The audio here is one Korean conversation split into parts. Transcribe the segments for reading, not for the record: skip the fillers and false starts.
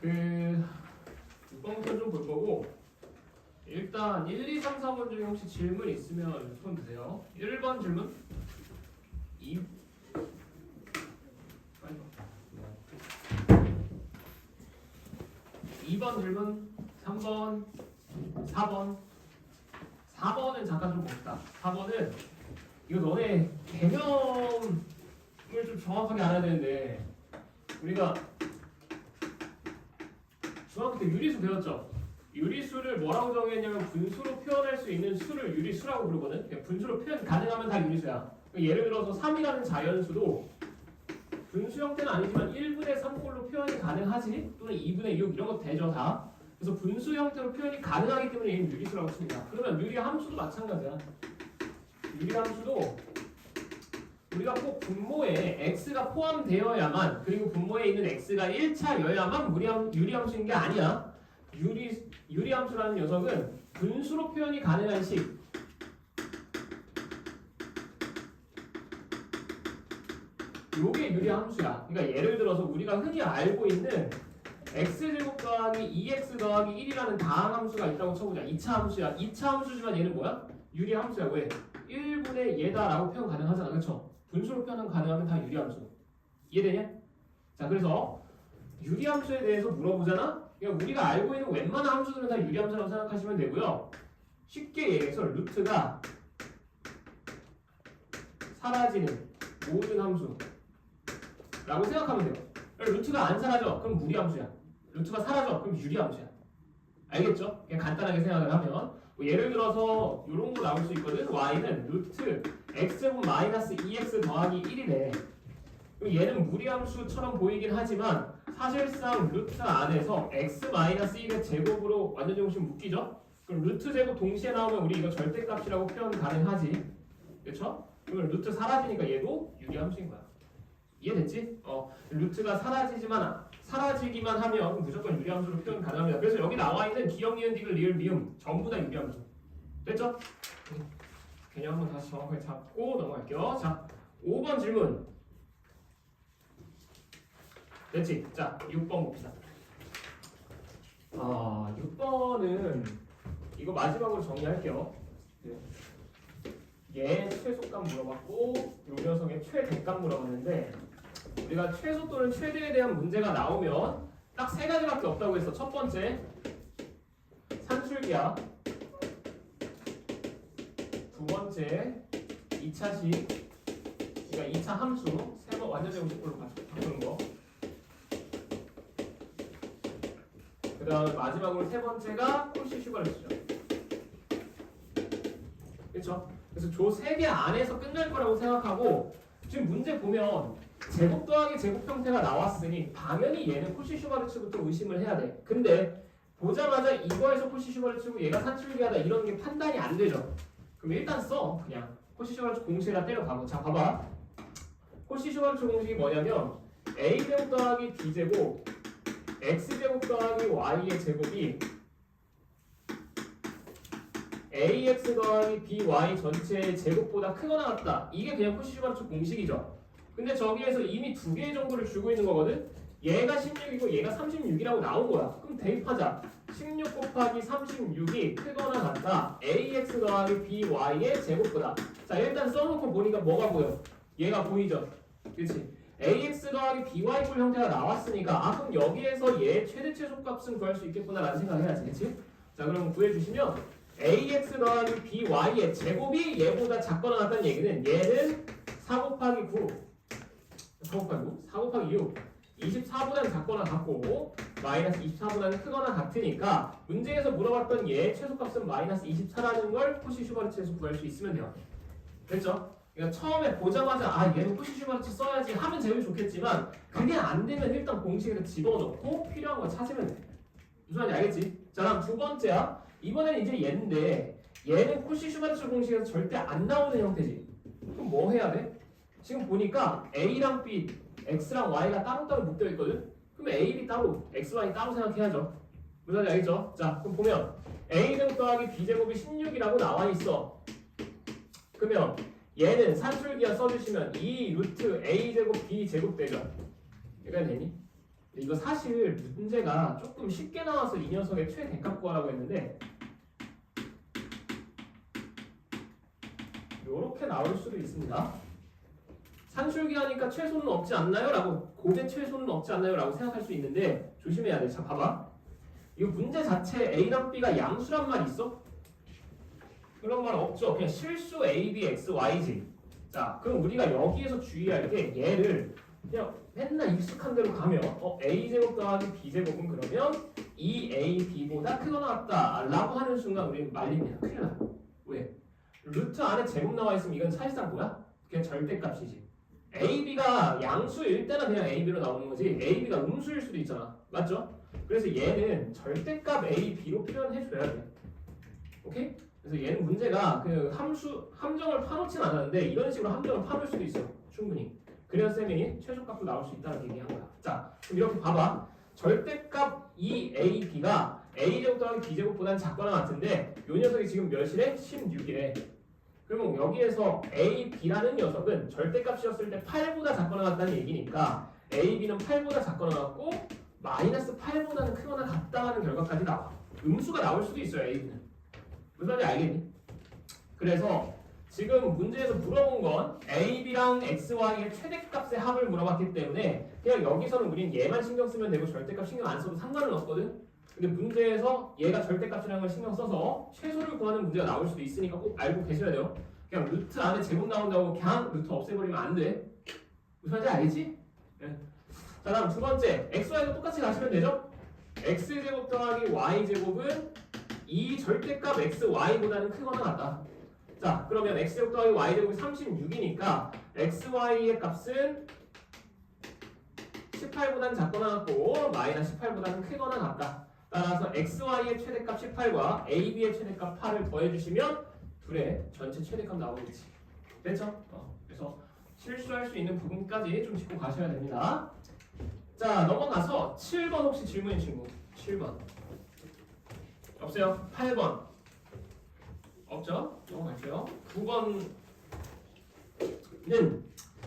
6번부터 좀 볼 거고 일단 1, 2, 3, 4번 중에 혹시 질문 있으면 손 드세요. 1번 질문 2번 질문 3번 4번은 잠깐 좀 봅시다. 4번은 이거 너네 개념을 좀 정확하게 알아야 되는데 우리가 중학교 때 유리수 배웠죠? 유리수를 뭐라고 정의했냐면 분수로 표현할 수 있는 수를 유리수라고 부르거든. 그러니까 분수로 표현 가능하면 다 유리수야. 그러니까 예를 들어서 3이라는 자연수도 분수 형태는 아니지만 1분의 3꼴로 표현이 가능하지 또는 2분의 6 이런 거 되죠 다. 그래서 분수 형태로 표현이 가능하기 때문에 얘는 유리수라고 칩니다. 그러면 유리함수도 마찬가지야. 유리함수도 우리가 꼭 분모에 x가 포함되어야만 그리고 분모에 있는 x가 1차여야만 유리함수인 게 아니야. 유리함수라는 녀석은 분수로 표현이 가능한 식 요게 유리함수야. 그러니까 예를 들어서 우리가 흔히 알고 있는 x제곱 더하기 2x 더하기 1이라는 다항함수가 있다고 쳐보자. 2차 함수야. 2차 함수지만 얘는 뭐야? 유리함수야. 왜? 1분의 얘다라고 표현 가능하잖아. 그렇죠? 분수로 표현 가능하면 다 유리함수. 이해되냐? 자, 그래서 유리함수에 대해서 물어보잖아? 그러니까 우리가 알고 있는 웬만한 함수들은 다 유리함수라고 생각하시면 되고요. 쉽게 얘기해서 루트가 사라지는 모든 함수라고 생각하면 돼요. 루트가 안 사라져. 그럼 무리함수야. 루트가 사라져. 그럼 유리함수야. 알겠죠? 그냥 간단하게 생각을 하면 뭐 예를 들어서 이런 거 나올 수 있거든. y는 루트 x제곱 마이너스 2x 더하기 1이래. 얘는 무리함수처럼 보이긴 하지만 사실상 루트 안에서 x 마이너스 1의 제곱으로 완전 정식 묶이죠? 그럼 루트 제곱 동시에 나오면 우리 이거 절대값이라고 표현 가능하지. 그렇죠? 그러면 루트 사라지니까 얘도 유리함수인 거야. 이해됐지? 루트가 사라지기만 하면 무조건 유리함수로 표현 가능합니다. 그래서 여기 나와 있는 기역, 니은, 디귿, 리을, 미음 전부 다 유리함수. 됐죠? 개념 한번 다시 정확하게 잡고 넘어갈게요. 자, 5번 질문. 됐지? 자, 6번 봅시다. 6번은 이거 마지막으로 정리할게요. 얘 최소값 물어봤고 이 녀석의 최대값 물어봤는데 우리가 최소 또는 최대에 대한 문제가 나오면 딱 세 가지밖에 없다고 했어. 첫 번째 산술기하, 두 번째 2차식, 그러니까 2차 함수, 세 번 완전 제곱식으로 바꾸는 거. 그 다음에 마지막으로 세 번째가 콜시 슈바르트죠. 그렇죠? 그래서 조 3개 안에서 끝날 거라고 생각하고 지금 문제 보면 제곱 더하기 제곱 형태가 나왔으니 당연히 얘는 콜시 슈바르츠부터 의심을 해야 돼. 근데 보자마자 이거에서 콜시 슈바르츠고 얘가 산출기하다 이런 게 판단이 안 되죠. 그럼 일단 써. 그냥 콜시 슈바르츠 공식에다 때려가고. 자, 봐봐. 콜시 슈바르츠 공식이 뭐냐면 a제곱 더하기 b제곱 x제곱 더하기 y의 제곱이 ax 더하기 by 전체의 제곱보다 크거나 같다. 이게 그냥 콜시 슈바르츠 공식이죠. 근데 저기에서 이미 두 개 정도를 주고 있는 거거든. 얘가 16이고 얘가 36이라고 나온 거야. 그럼 대입하자. 16 곱하기 36이 크거나 같다. ax 더하기 by의 제곱보다. 자, 일단 써놓고 보니까 뭐가 보여? 얘가 보이죠? 그렇지? ax 더하기 by꼴 형태가 나왔으니까 그럼 여기에서 얘 최대 최소값은 구할 수 있겠구나 라는 생각을 해야지. 그렇지? 자, 그럼 구해주시면 ax 더하기 by의 제곱이 얘보다 작거나 같다는 얘기는 얘는 4 곱하기 6 24보다는 작거나 같고 마이너스 24보다는 크거나 같으니까 문제에서 물어봤던 얘 최소값은 마이너스 24라는 걸 콜시 슈바르츠에서 구할 수 있으면 돼요. 됐죠? 그러니까 처음에 보자마자 얘는 콜시 슈바르츠 써야지 하면 제일 좋겠지만 그게 안 되면 일단 공식에다 집어넣고 필요한 거 찾으면 돼. 무슨 말인지 알겠지? 자, 다음 두 번째야. 이번에는 이제 얘인데 얘는 콜시 슈바르츠 공식에서 절대 안 나오는 형태지. 그럼 뭐 해야 돼? 지금 보니까 a랑 b, x랑 y가 따로따로 묶여 있거든? 그럼 a, b 따로, x, y 따로 생각해야죠. 무슨 말인지 알겠죠? 자, 그럼 보면 a제곱 더하기 b제곱이 16이라고 나와 있어. 그러면 얘는 산술기하 써주시면 2 루트 a제곱 b제곱 되죠? 얘가 되니? 이거 사실 문제가 조금 쉽게 나와서 이 녀석의 최대값 구하라고 했는데 이렇게 나올 수도 있습니다. 산술기 하니까 최소는 없지 않나요? 라고 곱의 최소는 없지 않나요? 라고 생각할 수 있는데 조심해야 돼. 자 봐봐. 이 문제 자체에 A랑 B가 양수란 말이 있어? 그런 말 없죠. 그냥 실수 A, B, X, Y지. 자 그럼 우리가 여기에서 주의할 게 얘를 그냥 맨날 익숙한 대로 가면 A제곱 더하기 B제곱은 그러면 2AB보다 크거나 같다 라고 하는 순간 우리는 말립니다. 큰일 나. 왜? 루트 안에 제곱 나와 있으면 이건 사실상 뭐야? 그냥 절대값이지. AB가 양수일 때는 그냥 AB로 나오는 거지 AB가 음수일 수도 있잖아. 맞죠? 그래서 얘는 절대값 AB로 표현해줘야 돼. 오케이? 그래서 얘는 문제가 그 함정을 파놓진 않았는데 이런 식으로 함정을 파놓을 수도 있어. 충분히. 그래야 쌤이 최소값도 나올 수 있다는 얘기한 거야. 자, 그럼 이렇게 봐봐. 절대값 2AB가 A제곱 더하기 B제곱보다는 작거나 같은데 요 녀석이 지금 몇이래? 16이래. 그러면 여기에서 AB라는 녀석은 절대값이었을 때 8보다 작거나 같다는 얘기니까 AB는 8보다 작거나 같고 마이너스 8보다는 크거나 같다는 결과까지 나와. 음수가 나올 수도 있어요. AB는. 무슨 말인지 알겠니? 그래서 지금 문제에서 물어본 건 AB랑 XY의 최대값의 합을 물어봤기 때문에 그냥 여기서는 우린 얘만 신경 쓰면 되고 절대값 신경 안 써도 상관은 없거든. 근데 문제에서 얘가 절대값이라는 걸 신경 써서 최소를 구하는 문제가 나올 수도 있으니까 꼭 알고 계셔야 돼요. 그냥 루트 안에 제곱 나온다고 그냥 루트 없애버리면 안 돼. 무슨 말인지 알겠지? 네. 자 다음 두 번째 XY도 똑같이 가시면 되죠? X제곱 더하기 Y제곱은 이 절대값 XY보다는 크거나 같다. 자 그러면 X제곱 더하기 Y제곱이 36이니까 XY의 값은 18보다는 작거나 같고 마이너스 18보다는 크거나 같다. 따라서 XY의 최대값 18과 AB의 최대값 8을 더해주시면 둘의 전체 최대값 나오겠지. 됐죠? 그래서 실수할 수 있는 부분까지 좀 짚고 가셔야 됩니다. 자 넘어가서 7번 혹시 질문인 친구 7번 없어요? 8번 없죠? 넘어갈게요. 9번은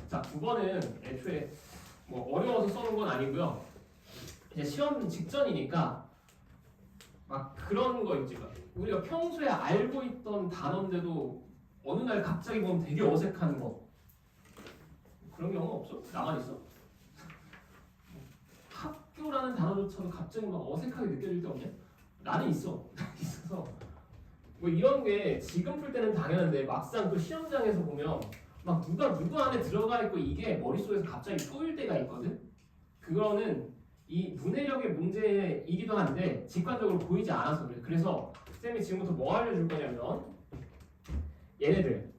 자 9번은 애초에 뭐 어려워서 써놓은 건 아니고요. 이제 시험 직전이니까 막 그런 거 있지. 막 우리가 평소에 알고 있던 단어인데도 어느 날 갑자기 보면 되게 어색한 거. 그런 경우 없어? 나만 있어? 학교라는 단어조차도 갑자기 막 어색하게 느껴질 때 없냐? 나는 있어. 있어서 뭐 이런 게 지금 풀 때는 당연한데 막상 또 시험장에서 보면 막 누가 누구 안에 들어가 있고 이게 머릿속에서 갑자기 꼬일 때가 있거든? 그거는 이 문해력의 문제이기도 한데 직관적으로 보이지 않아서 그래. 그래서 쌤이 지금부터 뭐 알려줄 거냐면 얘네들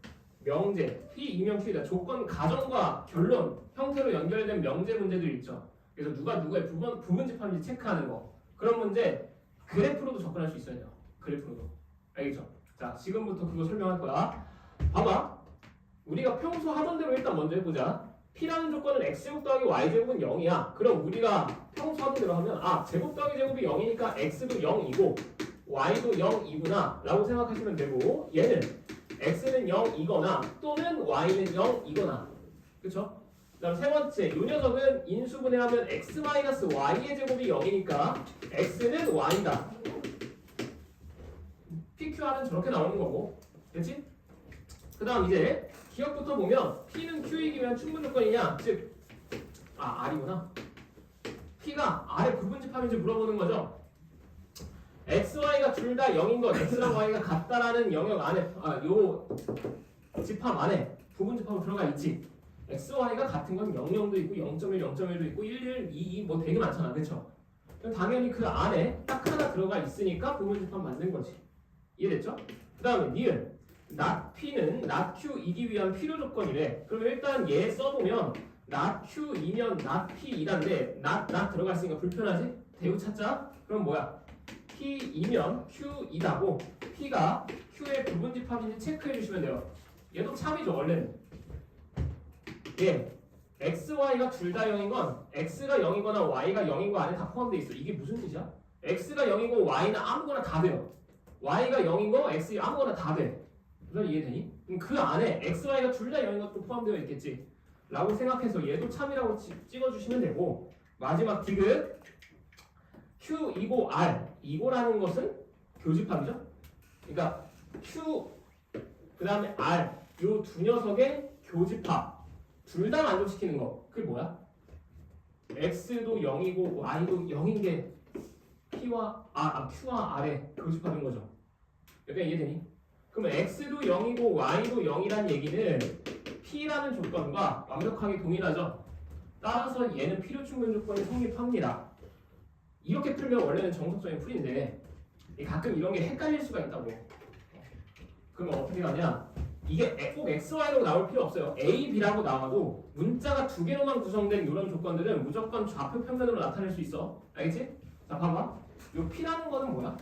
명제, P, 이면 Q다. 조건, 가정과 결론 형태로 연결된 명제 문제들 있죠. 그래서 누가 누구의 부분집합인지 체크하는 거. 그런 문제 그래프로도 접근할 수 있어야 돼요. 그래프로도. 알겠죠? 자, 지금부터 그거 설명할 거야. 봐봐. 우리가 평소 하던 대로 일단 먼저 해보자. P라는 조건은 X제곱 더하기 Y제곱은 0이야. 그럼 우리가 평소 하던 대로 하면 제곱 더하기 제곱이 0이니까 X도 0이고 Y도 0이구나 라고 생각하시면 되고 얘는 X는 0이거나 또는 Y는 0이거나 그쵸? 그 다음 세 번째 이 녀석은 인수분해하면 X-Y의 제곱이 0이니까 X는 Y다. PQR은 저렇게 나오는 거고 됐지? 그 다음 이제 기억부터 보면 P는 Q이기면 충분 조건이냐? 즉 R이구나. P가 R의 부분집합인지 물어보는 거죠. X, Y가 둘 다 0인 것, X랑 Y가 같다라는 영역 안에 요 집합 안에 부분집합으로 들어가 있지. X, Y가 같은 건 00도 있고 0.1, 0.1도 있고 11, 22 뭐 되게 많잖아. 그쵸? 당연히 그 안에 딱 하나 들어가 있으니까 부분집합 만든 거지. 이해됐죠? 그 다음에 니은 not P는 not Q이기 위한 필요 조건이래. 그럼 일단 얘 써보면 not Q이면 not P이란데 not 들어가 있으니까 불편하지? 대우 찾자. 그럼 뭐야? P이면 Q이다고 P가 Q의 부분집합인지 체크해 주시면 돼요. 얘도 참이죠 원래는. 예, X, Y가 둘 다 0인 건 X가 0이거나 Y가 0인 거 안에 다 포함되어 있어. 이게 무슨 뜻이야? X가 0이고 Y는 아무거나 다 돼요. Y가 0인 거 X 아무거나 다 돼. 무슨 이해되니? 그럼 그 안에 X, Y가 둘 다 0인 것도 포함되어 있겠지 라고 생각해서 얘도 참이라고 찍어주시면 되고 마지막 디귿 Q 이고 R 이고라는 것은 교집합이죠. 그러니까 Q 그 다음에 R 요 두 녀석의 교집합 둘 다 만족시키는 거 그게 뭐야? X도 0이고 Y도 0인 게 Q와 R의 교집합인 거죠. 여기가 이해되니? 그러면 X도 0이고 Y도 0이란 얘기는 P라는 조건과 완벽하게 동일하죠. 따라서 얘는 필요 충분 조건이 성립합니다. 이렇게 풀면 원래는 정석적인 풀인데 가끔 이런 게 헷갈릴 수가 있다고. 그러면 어떻게 하냐? 이게 꼭 X, Y로 나올 필요 없어요. A, B라고 나와도 문자가 두 개로만 구성된 이런 조건들은 무조건 좌표 평면으로 나타낼 수 있어. 알겠지? 자, 봐봐. 요 P라는 거는 뭐야?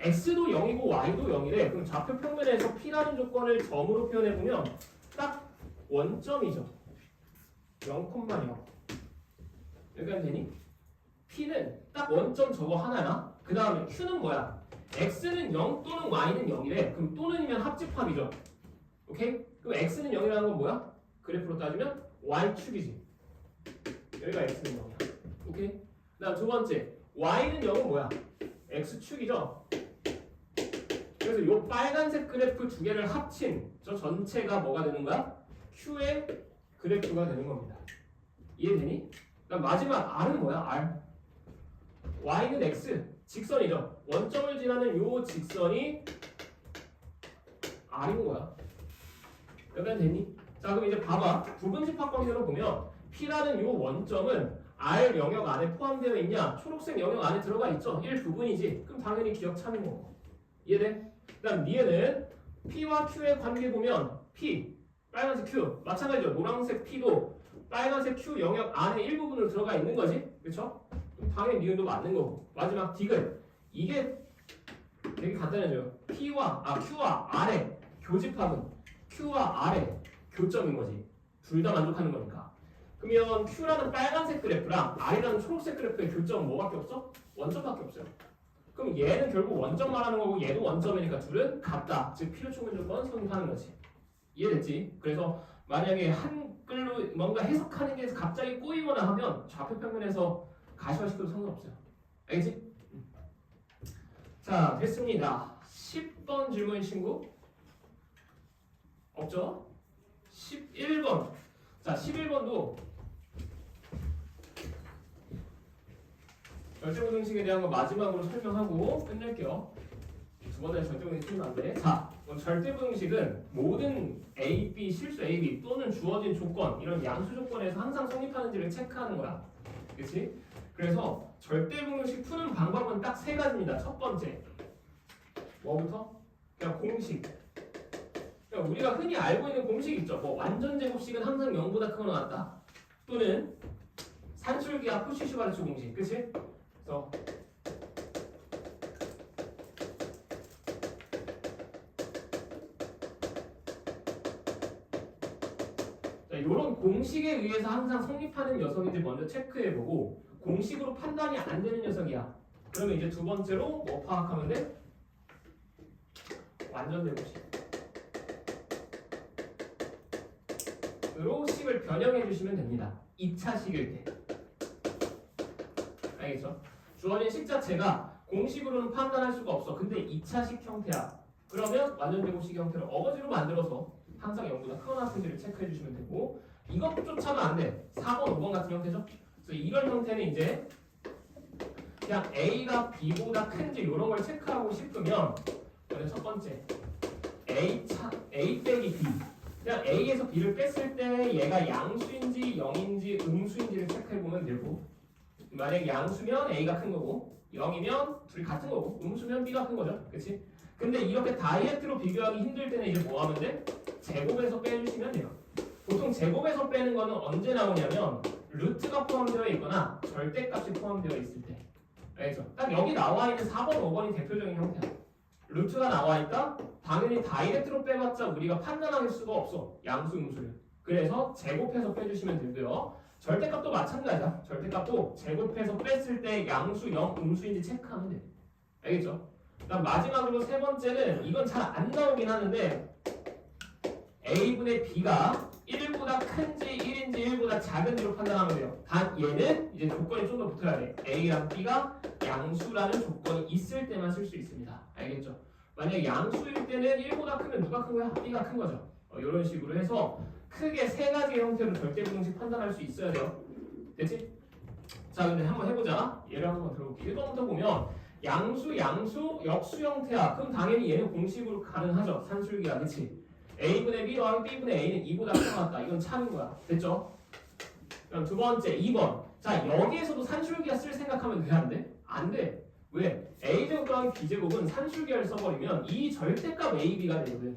X도 0이고 Y도 0이래. 그럼 좌표 평면에서 P라는 조건을 점으로 표현해보면 딱 원점이죠. 0,0. 여기까지 되니? P는 딱 원점 저거 하나야. 그 다음에 Q는 뭐야? X는 0 또는 Y는 0이래. 그럼 또는이면 합집합이죠. 오케이? 그럼 X는 0이라는 건 뭐야? 그래프로 따지면 Y축이지. 여기가 X는 0이야. 오케이? 그 다음 두 번째 Y는 0은 뭐야? X축이죠. 그래서 요 빨간색 그래프 두 개를 합친 저 전체가 뭐가 되는 거야? Q의 그래프가 되는 겁니다. 이해되니? 그다음 마지막 R은 뭐야? R. Y는 X. 직선이죠. 원점을 지나는 요 직선이 R인 거야. 여기까지 되니? 자, 그럼 이제 봐봐. 부분집합 관계로 보면 P라는 요 원점은 R 영역 안에 포함되어 있냐? 초록색 영역 안에 들어가 있죠. 1부분이지. 그럼 당연히 기억 차는 거고. 이해돼? 그 다음 뒤에는 P와 Q의 관계 보면 P, 빨간색 Q, 마찬가지죠. 노란색 P도 빨간색 Q 영역 안에 일부분으로 들어가 있는 거지. 그쵸? 당연히 니은도 맞는 거고. 마지막 디귿. 이게 되게 간단해져요. Q와 R의 교집합은 Q와 R의 교점인 거지. 둘 다 만족하는 거니까. 그러면 Q라는 빨간색 그래프랑 R이라는 초록색 그래프의 교점은 뭐밖에 없어? 원점밖에 없어요. 그럼 얘는 결국 원점 말하는 거고 얘도 원점이니까 둘은 같다. 즉 필요 충분 조건 성립하는 거지. 이해됐지? 그래서 만약에 한글로 뭔가 해석하는 게 갑자기 꼬이거나 하면 좌표 평면에서 가시화시켜도 상관없어요. 알겠지? 자, 됐습니다. 10번 질문 친구 없죠? 11번. 자, 11번도 절대부등식에 대한 거 마지막으로 설명하고 끝낼게요. 두 번째 절대부등식 틀리면 안 돼. 자, 절대부등식은 모든 A, B, 실수 A, B 또는 주어진 조건 이런 양수 조건에서 항상 성립하는지를 체크하는 거야. 그렇지? 그래서 절대부등식 푸는 방법은 딱 세 가지입니다. 첫 번째, 뭐부터? 그냥 공식. 그냥 우리가 흔히 알고 있는 공식 있죠. 뭐 완전 제곱식은 항상 0보다 크거나 같다. 또는 산술기하 푸시슈바르츠 공식. 그치? 그래서 이런 공식에 의해서 항상 성립하는 녀석인지 먼저 체크해보고 공식으로 판단이 안 되는 녀석이야. 그러면 이제 두 번째로 뭐 파악하면 돼? 완전 제곱식으로 식을 변형해 주시면 됩니다. 2차 식일 때. 알겠죠? 주어진 식 자체가 공식으로는 판단할 수가 없어. 근데 2차식 형태야. 그러면 완전 제곱식 형태를 어거지로 만들어서 항상 0보다 크거나 큰지를 체크해 주시면 되고 이것조차도 안 돼. 4번, 5번 같은 형태죠? 그래서 이런 형태는 이제 그냥 A가 B보다 큰지 이런 걸 체크하고 싶으면 첫 번째 A 빼기 B 그냥 A에서 B를 뺐을 때 얘가 양수인지 0인지 음수인지를 체크해보면 되고 만약에 양수면 A가 큰 거고 0이면 둘이 같은 거고 음수면 B가 큰 거죠. 그치? 근데 이렇게 다이렉트로 비교하기 힘들 때는 이제 뭐 하면 돼? 제곱에서 빼주시면 돼요. 보통 제곱에서 빼는 거는 언제 나오냐면 루트가 포함되어 있거나 절대값이 포함되어 있을 때. 알겠죠? 딱 여기 나와 있는 4번, 5번이 대표적인 형태야. 루트가 나와 있다? 당연히 다이렉트로 빼봤자 우리가 판단할 수가 없어. 양수, 음수를. 그래서 제곱해서 빼주시면 되고요. 절대값도 마찬가지야. 절대값도 제곱해서 뺐을 때 양수, 0, 음수인지 체크하면 돼. 알겠죠? 그다음 마지막으로 세 번째는 이건 잘 안 나오긴 하는데 A분의 B가 1보다 큰지 1인지 1보다 작은지로 판단하면 돼요. 단 얘는 이제 조건이 좀 더 붙어야 돼. A랑 B가 양수라는 조건이 있을 때만 쓸 수 있습니다. 알겠죠? 만약 양수일 때는 1보다 크면 누가 큰 거야? B가 큰 거죠. 이런 식으로 해서 크게 세 가지 형태로 절대부등식 판단할 수 있어야 돼요. 됐지? 자, 근데 한번 해보자. 예를 한번 들어볼게요. 1번부터 보면 양수, 역수 형태야. 그럼 당연히 얘는 공식으로 가능하죠. 산술기야, 그치? A분의 B 더하기 B분의 A는 2보다 커났다. 이건 참인 거야. 됐죠? 그럼 두 번째, 2번. 자, 여기에서도 산술기야 쓸 생각하면 돼, 안 돼? 안 돼. 왜? A제곱 더하기 B제곱은 산술기를 써버리면 이 절대값 AB가 되거든.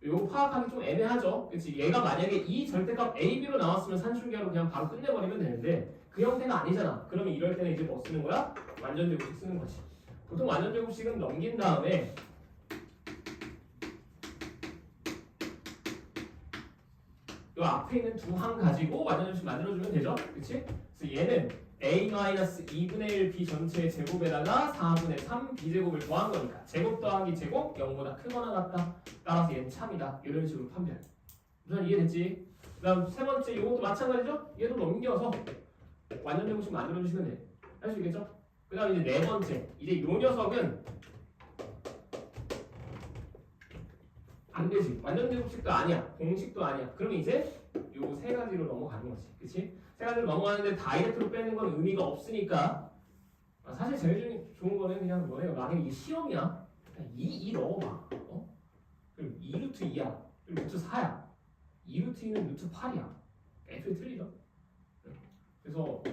요거 파악하기 좀 애매하죠? 그치? 얘가 만약에 이 절대값 AB로 나왔으면 산술기하로 그냥 바로 끝내버리면 되는데 그 형태가 아니잖아. 그러면 이럴 때는 이제 뭐 쓰는 거야? 완전제곱식 쓰는 거지. 보통 완전제곱식은 넘긴 다음에 요 앞에 있는 두 항 가지고 완전제곱식 만들어주면 되죠? 그치? 그래서 얘는 A-2분의 1 B 전체의 제곱에다가 4분의 3 B제곱을 더한 거니까 제곱 더하기 제곱 0보다 크거나 같다. 따라서 얘는 참이다. 이런 식으로 판별. 우선 이해됐지? 그 다음 세 번째 이것도 마찬가지죠? 얘도 넘겨서 완전제곱식 만들어주시면 돼. 할 수 있겠죠? 그 다음 이제 네 번째. 이제 요 녀석은 안 되지. 완전제곱식도 아니야. 공식도 아니야. 그러면 이제 요 세 가지로 넘어가는 거지. 그치? 세 가지로 넘어가는데 다이렉트로 빼는 건 의미가 없으니까 사실 제일 좋은 거는 그냥 뭐예요? 만약에 이게 시험이야. 그냥 2 넣어봐. 그럼 2루트 2야. 그리고 루트 4야. 2루트 2는 루트 8이야. 애초에 틀리죠? 그래서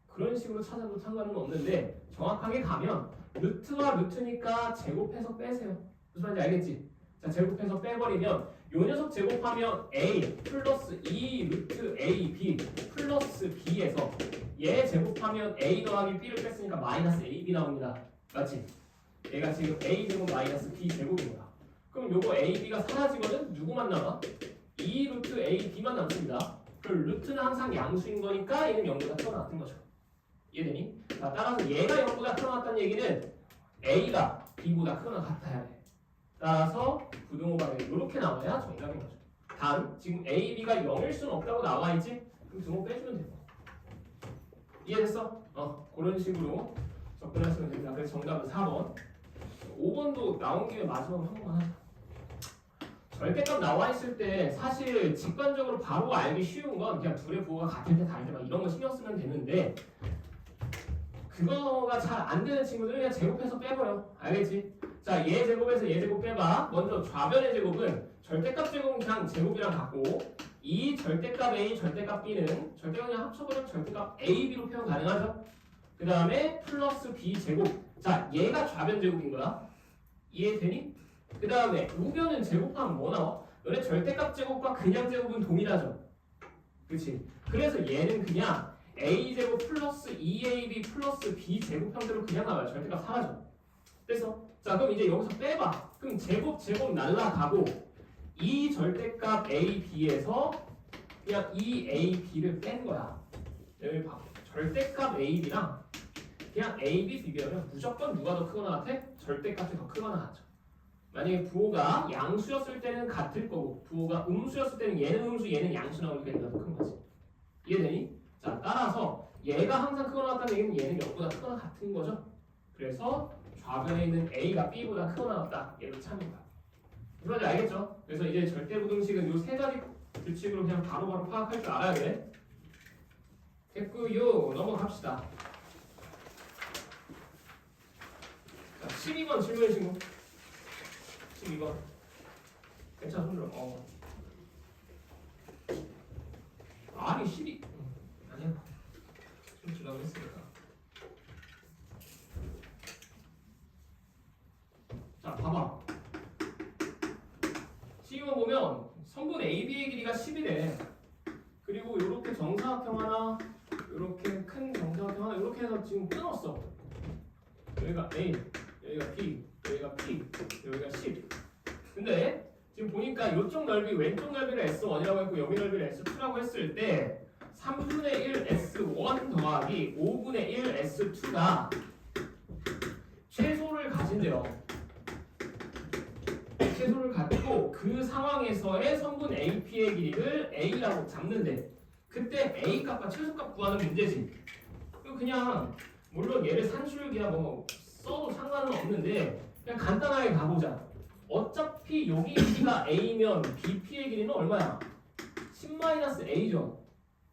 그런 식으로 찾아도 상관은 없는데 정확하게 가면 루트와 루트니까 제곱해서 빼세요. 무슨 말인지 알겠지? 자, 제곱해서 빼버리면 요 녀석 제곱하면 A 플러스 2 루트 AB 플러스 B에서 얘 제곱하면 A 더하기 B를 뺐으니까 마이너스 AB 나옵니다. 맞지? 얘가 지금 A 제곱 마이너스 B 제곱입니다. 그럼 요거 AB가 사라지거든? 누구만 남아? 2 루트 AB만 남습니다. 그럼 루트는 항상 양수인 거니까 얘는 0보다 크거나 같은 거죠. 이해되니? 자, 따라서 얘가 0보다 크거나 같다는 얘기는 A가 B보다 크거나 같아야 돼. 따라서 부등호방이 이렇게 나와야 정답인 거죠. 단 지금 A, B가 0일 수는 없다고 나와 있지? 그럼 등호 빼주면 되고. 이해됐어? 그런 식으로 접근하시면 됩니다. 그래서 정답은 4번. 5번도 나온 김에 마지막으로 한 번만 하자. 절대값 나와 있을 때 사실 직관적으로 바로 알기 쉬운 건 그냥 둘의 부호가 같을 때 다를 때 막 이런 거 신경 쓰면 되는데 그거가 잘 안 되는 친구들은 그냥 제곱해서 빼버려. 알겠지? 자, 얘 제곱에서 얘 제곱 빼봐. 먼저 좌변의 제곱은 절대값 제곱은 그냥 제곱이랑 같고 이 절대값 A, 절대값 B는 절대값 그냥 합쳐버리면 절대값 A, B로 표현 가능하죠? 그 다음에 플러스 B 제곱. 자, 얘가 좌변 제곱인 거야. 이해되니? 그 다음에 우변은 제곱하면 뭐 나와? 너네 절대값 제곱과 그냥 제곱은 동일하죠? 그치? 그래서 얘는 그냥 A제곱 플러스 2AB 플러스 B제곱 형태로 그냥 나와요. 절대값 사라져. 됐어? 자, 그럼 이제 여기서 빼봐. 그럼 제곱 날라가고 이 절대값 AB에서 그냥 이 AB를 뺀 거야. 여기 봐. 절대값 AB랑 그냥 AB 비교하면 무조건 누가 더 크거나 같아? 절대값이 더 크거나 같죠. 만약에 부호가 양수였을 때는 같을 거고 부호가 음수였을 때는 얘는 음수 얘는 양수 나오니까 얘가 더 큰 거지. 이해되니? 자, 따라서 얘가 항상 크거나 같다는 얘기는 얘는 0보다 크거나 같은 거죠. 그래서 좌변에 있는 A가 B보다 크거나 같다. 얘도 참인 거야. 무슨 말인지 알겠죠? 그래서 이제 절대부등식은 이 세 가지 규칙으로 그냥 바로바로 파악할 줄 알아야 돼. 됐고요. 넘어갑시다. 자, 12번 질문해 친구. 12번. 괜찮아, 손들어. 아니, 12. 아니야. 좀 주려고 했으니까. 자, 봐봐. 12번 보면 성분 AB의 길이가 10이래. 그리고 이렇게 정사각형 하나, 이렇게 큰 정사각형 하나, 이렇게 해서 지금 끊었어. 여기가 A, 여기가 B, 여기가 P, 여기가 10. 근데 지금 보니까 이쪽 넓이, 왼쪽 넓이를 S1이라고 했고 여기 넓이를 S2라고 했을 때 3분의 1 S1 더하기 5분의 1 S2가 최소를 가진대요. 최소를 갖고 그 상황에서의 성분 AP의 길이를 A라고 잡는데 그때 A 값과 최소값 구하는 문제지. 그냥 물론 얘를 산술기야 뭐 써도 상관은 없는데 그냥 간단하게 가보자. 어차피 여기 B가 A면 BP의 길이는 얼마야? 10-A죠.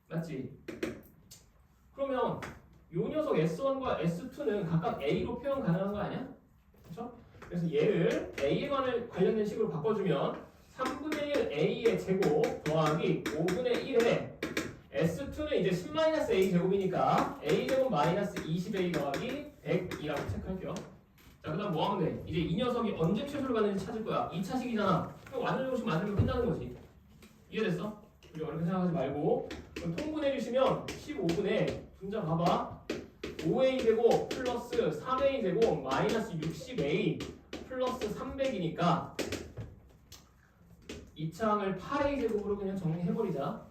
맞지? 그러면 요 녀석 S1과 S2는 각각 A로 표현 가능한 거 아니야? 그렇죠? 그래서 얘를 A에 관련된 식으로 바꿔주면 3분의 1 A의 제곱 더하기 5분의 1의 S2는 이제 10-A 제곱이니까 A 제곱 마이너스 20A 더하기 100이라고 체크할게요. 자, 그 다음 뭐 하면 돼? 이제 이 녀석이 언제 최소를 갖는지 찾을 거야. 2차식이잖아. 그럼 완전정식 만들면 끝나는 거지. 이해됐어? 우리 어렵게 생각하지 말고 그럼 통분해 주시면 15분의 분자 봐봐. 5A 제곱 플러스 3A 제곱 마이너스 60A 플러스 300이니까 이 창을 8A 제곱으로 그냥 정리해버리자.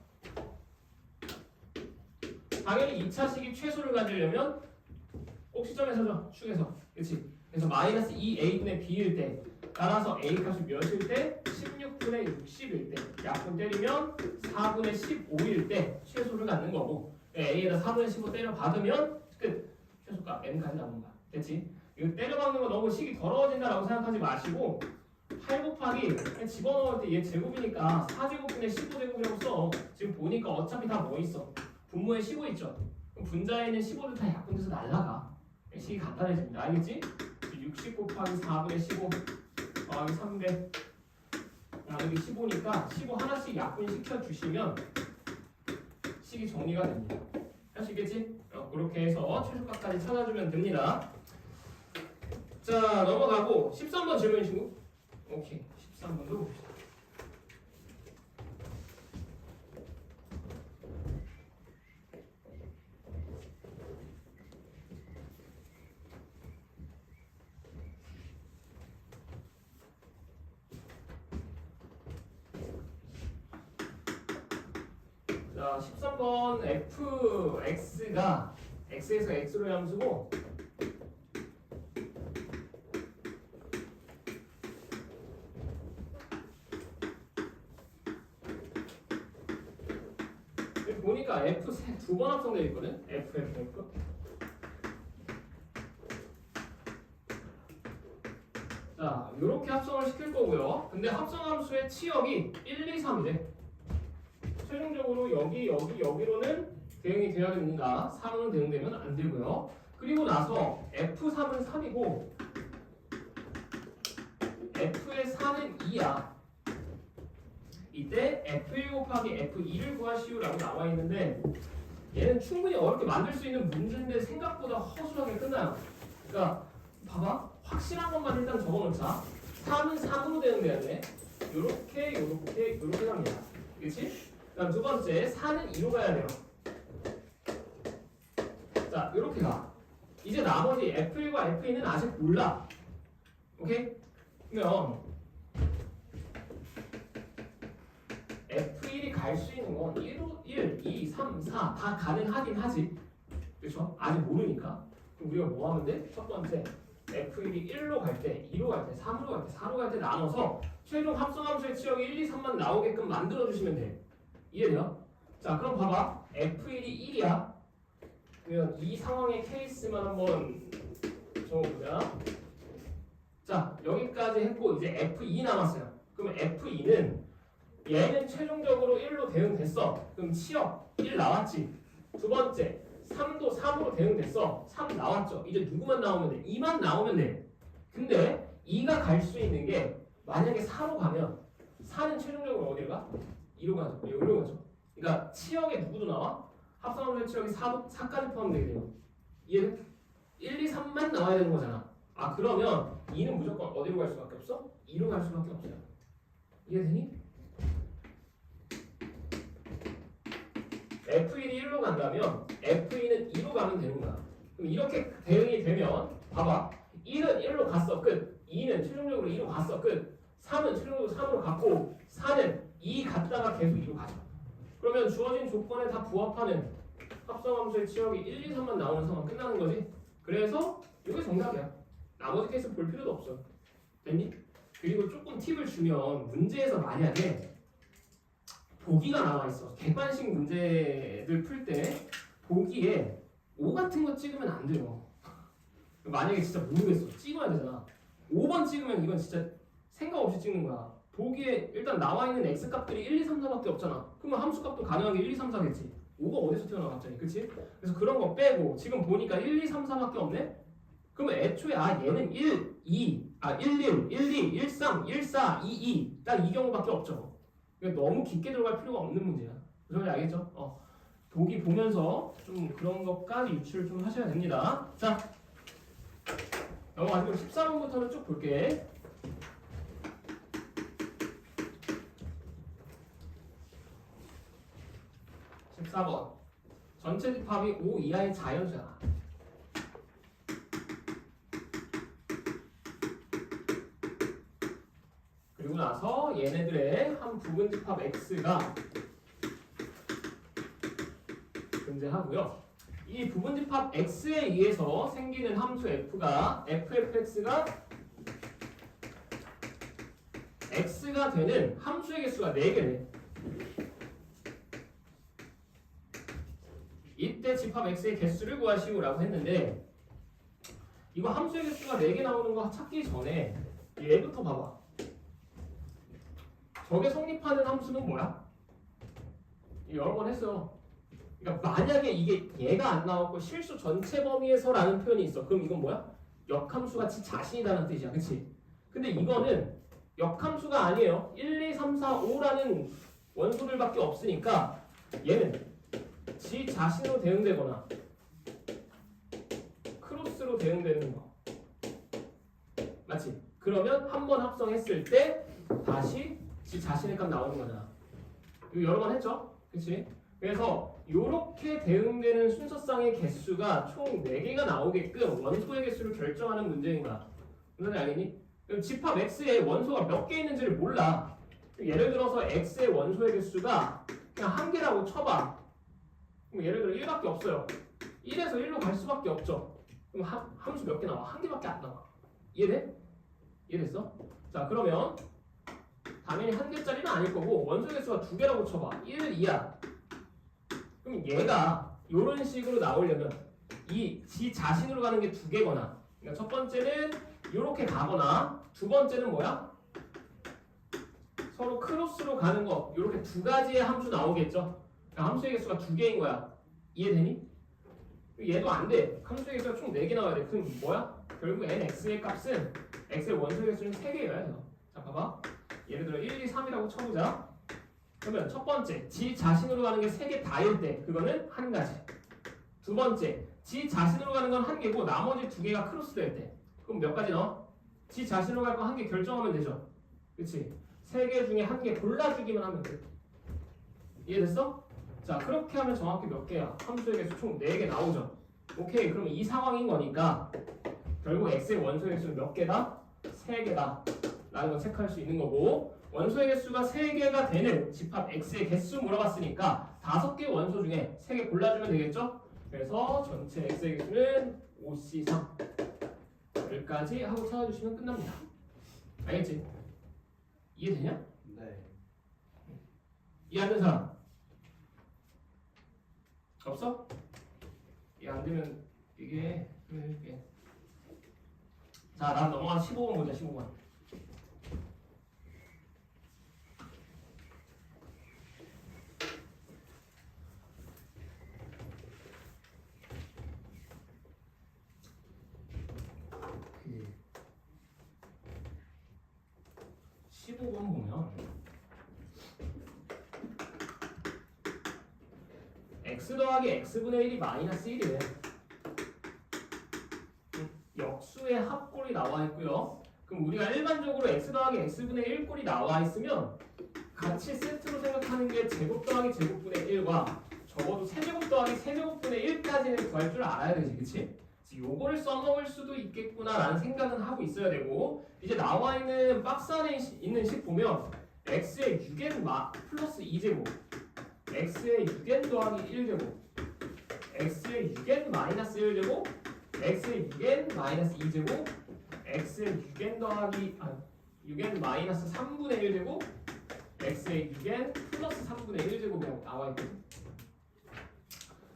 당연히 2차식이 최소를 가지려면 꼭 시점에서죠. 축에서. 그치? 그래서 마이너스 2A분의 B일 때 따라서 A 값이 몇일 때? 16분의 60일 때 약분 때리면 4분의 15일 때 최소를 갖는 거고 A에다 4분의 15 때려 받으면 끝! 최소값 N까지 나오는 거야. 됐지? 이거 때려 박는 거 너무 식이 더러워진다라고 생각하지 마시고 8 곱하기 그냥 집어넣을 때 얘 제곱이니까 4제곱분의 15제곱이라고 써. 지금 보니까 어차피 다 뭐 있어? 분모에 15 있죠? 그럼 분자에 있는 15도 다 약분돼서 날라가. 식이 간단해집니다. 알겠지? 60 곱하기 4분의 15 더하기 300 나누기 15니까 15 하나씩 약분시켜 주시면 식이 정리가 됩니다. 할 수 있겠지? 그렇게 해서 최소값까지 찾아주면 됩니다. 자, 넘어가고 13번 질문 친구. 오케이, 13번도 봅시다. 자, 13번 fx가 x에서 x로의 함수고 여기 보니까 f 두 번 합성되어 있거든. f. 자, 이렇게 합성을 시킬 거고요. 근데 합성함수의 치역이 1, 2, 3이래. 최종적으로 여기로는 대응이 되어야 됩니다. 3은 대응되면 안 되고요. 그리고 나서 F3은 3이고 F의 4는 2야. 이때 F1 곱하기 F2를 구하시오라고 나와 있는데 얘는 충분히 어렵게 만들 수 있는 문제인데 생각보다 허술하게 끝나요. 그러니까 봐봐. 확실한 것만 일단 적어놓자. 3은 3으로 대응돼야 돼. 요렇게 갑니다. 그렇지? 그다음 두 번째 4는 2로 가야 돼요. 자, 이렇게 가. 이제 나머지 F1과 F2는 아직 몰라. 오케이? 그러면 F1이 갈 수 있는 건 1, 2, 3, 4 다 가능하긴 하지. 그렇죠? 아직 모르니까. 그럼 우리가 뭐 하면 돼? 첫 번째 F1이 1로 갈 때, 2로 갈 때, 3로 갈 때, 4로 갈 때 나눠서 최종 합성함수의 치역이 1, 2, 3만 나오게끔 만들어주시면 돼. 이해돼요? 자, 그럼 봐봐. F1이 1이야. 그러면 이 상황의 케이스만 한번 적어보자. 자, 여기까지 했고 이제 F2 남았어요. 그럼 F2는 얘는 최종적으로 1로 대응됐어. 그럼 치역 1 나왔지. 두 번째 3도 3으로 대응됐어. 3 나왔죠. 이제 누구만 나오면 돼? 2만 나오면 돼. 근데 2가 갈 수 있는 게 만약에 4로 가면 4는 최종적으로 어디로 가? 2로 가죠. 여기로 가죠. 그러니까 치역에 누구도 나와? 합성함수의 치역이 4까지 포함되게 돼요. 얘는 1, 2, 3만 나와야 되는 거잖아. 아, 그러면 2는 무조건 어디로 갈 수밖에 없어? 2로 갈 수밖에 없어요. 이해되니? F1이 1로 간다면 F2는 2로 가면 되는 거야. 그럼 이렇게 대응이 되면 봐봐. 1은 1로 갔어. 끝. 2는 최종적으로 2로 갔어. 끝. 3은 최종적으로 3으로 갔고 4는 2 갔다가 계속 2로 가죠. 그러면 주어진 조건에 다 부합하는 합성함수의 치역이 1, 2, 3만 나오는 상황 끝나는 거지. 그래서 이게 정답이야. 나머지 케이스 볼 필요도 없어. 됐니? 그리고 조금 팁을 주면 문제에서 만약에 보기가 나와 있어. 객관식 문제들 풀 때 보기에 O 같은 거 찍으면 안 돼요. 만약에 진짜 모르겠어. 찍어야 되잖아. 5번 찍으면 이건 진짜 생각 없이 찍는 거야. 보기에 일단 나와 있는 x 값들이 1, 2, 3, 4밖에 없잖아. 그러면 함수 값도 가능하게 1, 2, 3, 4겠지. 5가 어디서 튀어나와 갑자기, 그치? 그래서 그런 거 빼고 지금 보니까 1, 2, 3, 4밖에 없네? 그러면 애초에 얘는 1, 2, 1, 1, 1, 2, 1, 3, 1, 4, 2, 2 딱 이 경우밖에 없죠. 그러니까 너무 깊게 들어갈 필요가 없는 문제야. 무슨 말인지 알겠죠? 보기 보면서 좀 그런 것까지 유추를 좀 하셔야 됩니다. 자, 넘어가시고 14번부터는 쭉 볼게. 14번 전체 집합이 5 이하의 자연수야. 그리고 나서 얘네들의 한 부분 집합 x가 존재하고요. 이 부분 집합 x에 의해서 생기는 함수 f가 fx가 x가 되는 함수의 개수가 4개네. 이때 집합 x의 개수를 구하시오라고 했는데 이거 함수의 개수가 4개 나오는 거 찾기 전에 얘부터 봐봐. 저게 성립하는 함수는 뭐야? 여러 번 했어요. 그러니까 만약에 이게 얘가 안 나왔고 실수 전체 범위에서라는 표현이 있어. 그럼 이건 뭐야? 역함수가 지 자신이라는 뜻이야. 그치? 근데 이거는 역함수가 아니에요. 1, 2, 3, 4, 5라는 원소들밖에 없으니까 얘는 지 자신으로 대응되거나 크로스로 대응되는 거. 맞지? 그러면 한 번 합성했을 때 다시 지 자신의 값 나오는 거잖아. 이거 여러 번 했죠? 그치? 그래서 이렇게 대응되는 순서상의 개수가 총 4개가 나오게끔 원소의 개수를 결정하는 문제인 거야. 무슨 알겠니? 그럼 집합 x에 원소가 몇 개 있는지를 몰라. 예를 들어서 x의 원소의 개수가 그냥 1개라고 쳐봐. 그럼 예를 들어 1밖에 없어요. 1에서 1로 갈 수밖에 없죠. 그럼 함수 몇 개 나와? 1개밖에 안 나와. 이해돼? 이해됐어? 자, 그러면 당연히 1개짜리는 아닐 거고 원소 개수가 2개라고 쳐봐. 1, 2야. 그럼 얘가 이런 식으로 나오려면 이 지 자신으로 가는 게 2개거나, 그러니까 첫 번째는 이렇게 가거나 두 번째는 뭐야? 서로 크로스로 가는 거. 이렇게 2가지의 함수 나오겠죠? 그러니까 함수의 개수가 2개인 거야. 이해되니? 얘도 안 돼. 함수의 개수가 총 4개 나와야 돼. 그럼 뭐야? 결국 nx의 값은 x의 원소의 개수는 3개여야 돼요. 자, 봐봐. 예를 들어 1, 2, 3이라고 쳐보자. 그러면 첫 번째, 지 자신으로 가는 게 3개 다일 때 그거는 한 가지. 두 번째, 지 자신으로 가는 건 1개고 나머지 2개가 크로스 될 때 그럼 몇 가지 넣어? 지 자신으로 갈 거 1개 결정하면 되죠. 그치? 3개 중에 1개 골라주기만 하면 돼. 이해됐어? 자, 그렇게 하면 정확히 몇 개야? 함수의 개수 총 4개 나오죠. 오케이, 그럼 이 상황인 거니까 결국 x의 원소의 개수는 몇 개다? 3개다 라는 걸 체크할 수 있는 거고, 원소의 개수가 3개가 되는 집합 x의 개수 물어봤으니까 5개 원소 중에 3개 골라주면 되겠죠? 그래서 전체 x의 개수는 5c3 여기까지 하고 찾아주시면 끝납니다. 알겠지? 이해되냐? 네. 이해 안 되는 사람? 없어? 이해 안 되면 이게 자, 다음 넘어가서 15번 보자. 15번. 그 15번 보면 x 더하기 x분의 1이 마이너스 1이래. 역수의 합골이 나와 있고요. 그럼 우리가 일반적으로 x 더하기 x분의 1꼴이 나와 있으면 같이 세트로 생각하는 게 제곱 더하기 제곱분의 1과 적어도 세제곱 더하기 세제곱분의 1까지는 구할 줄 알아야 되지, 그치? 요거를 써먹을 수도 있겠구나라는 생각은 하고 있어야 되고, 이제 나와 있는 박스 안에 있는 식 보면 x의 6n 플러스 2제곱, x의 6n 더하기 1제곱, x의 6n 마이너스 1제곱, x의 6n 마이너스 2제곱, x의 6n 더하기 6n 마이너스 3분의 1제곱 x의 6n 플러스 3분의 1제곱이라고 나와 있거든.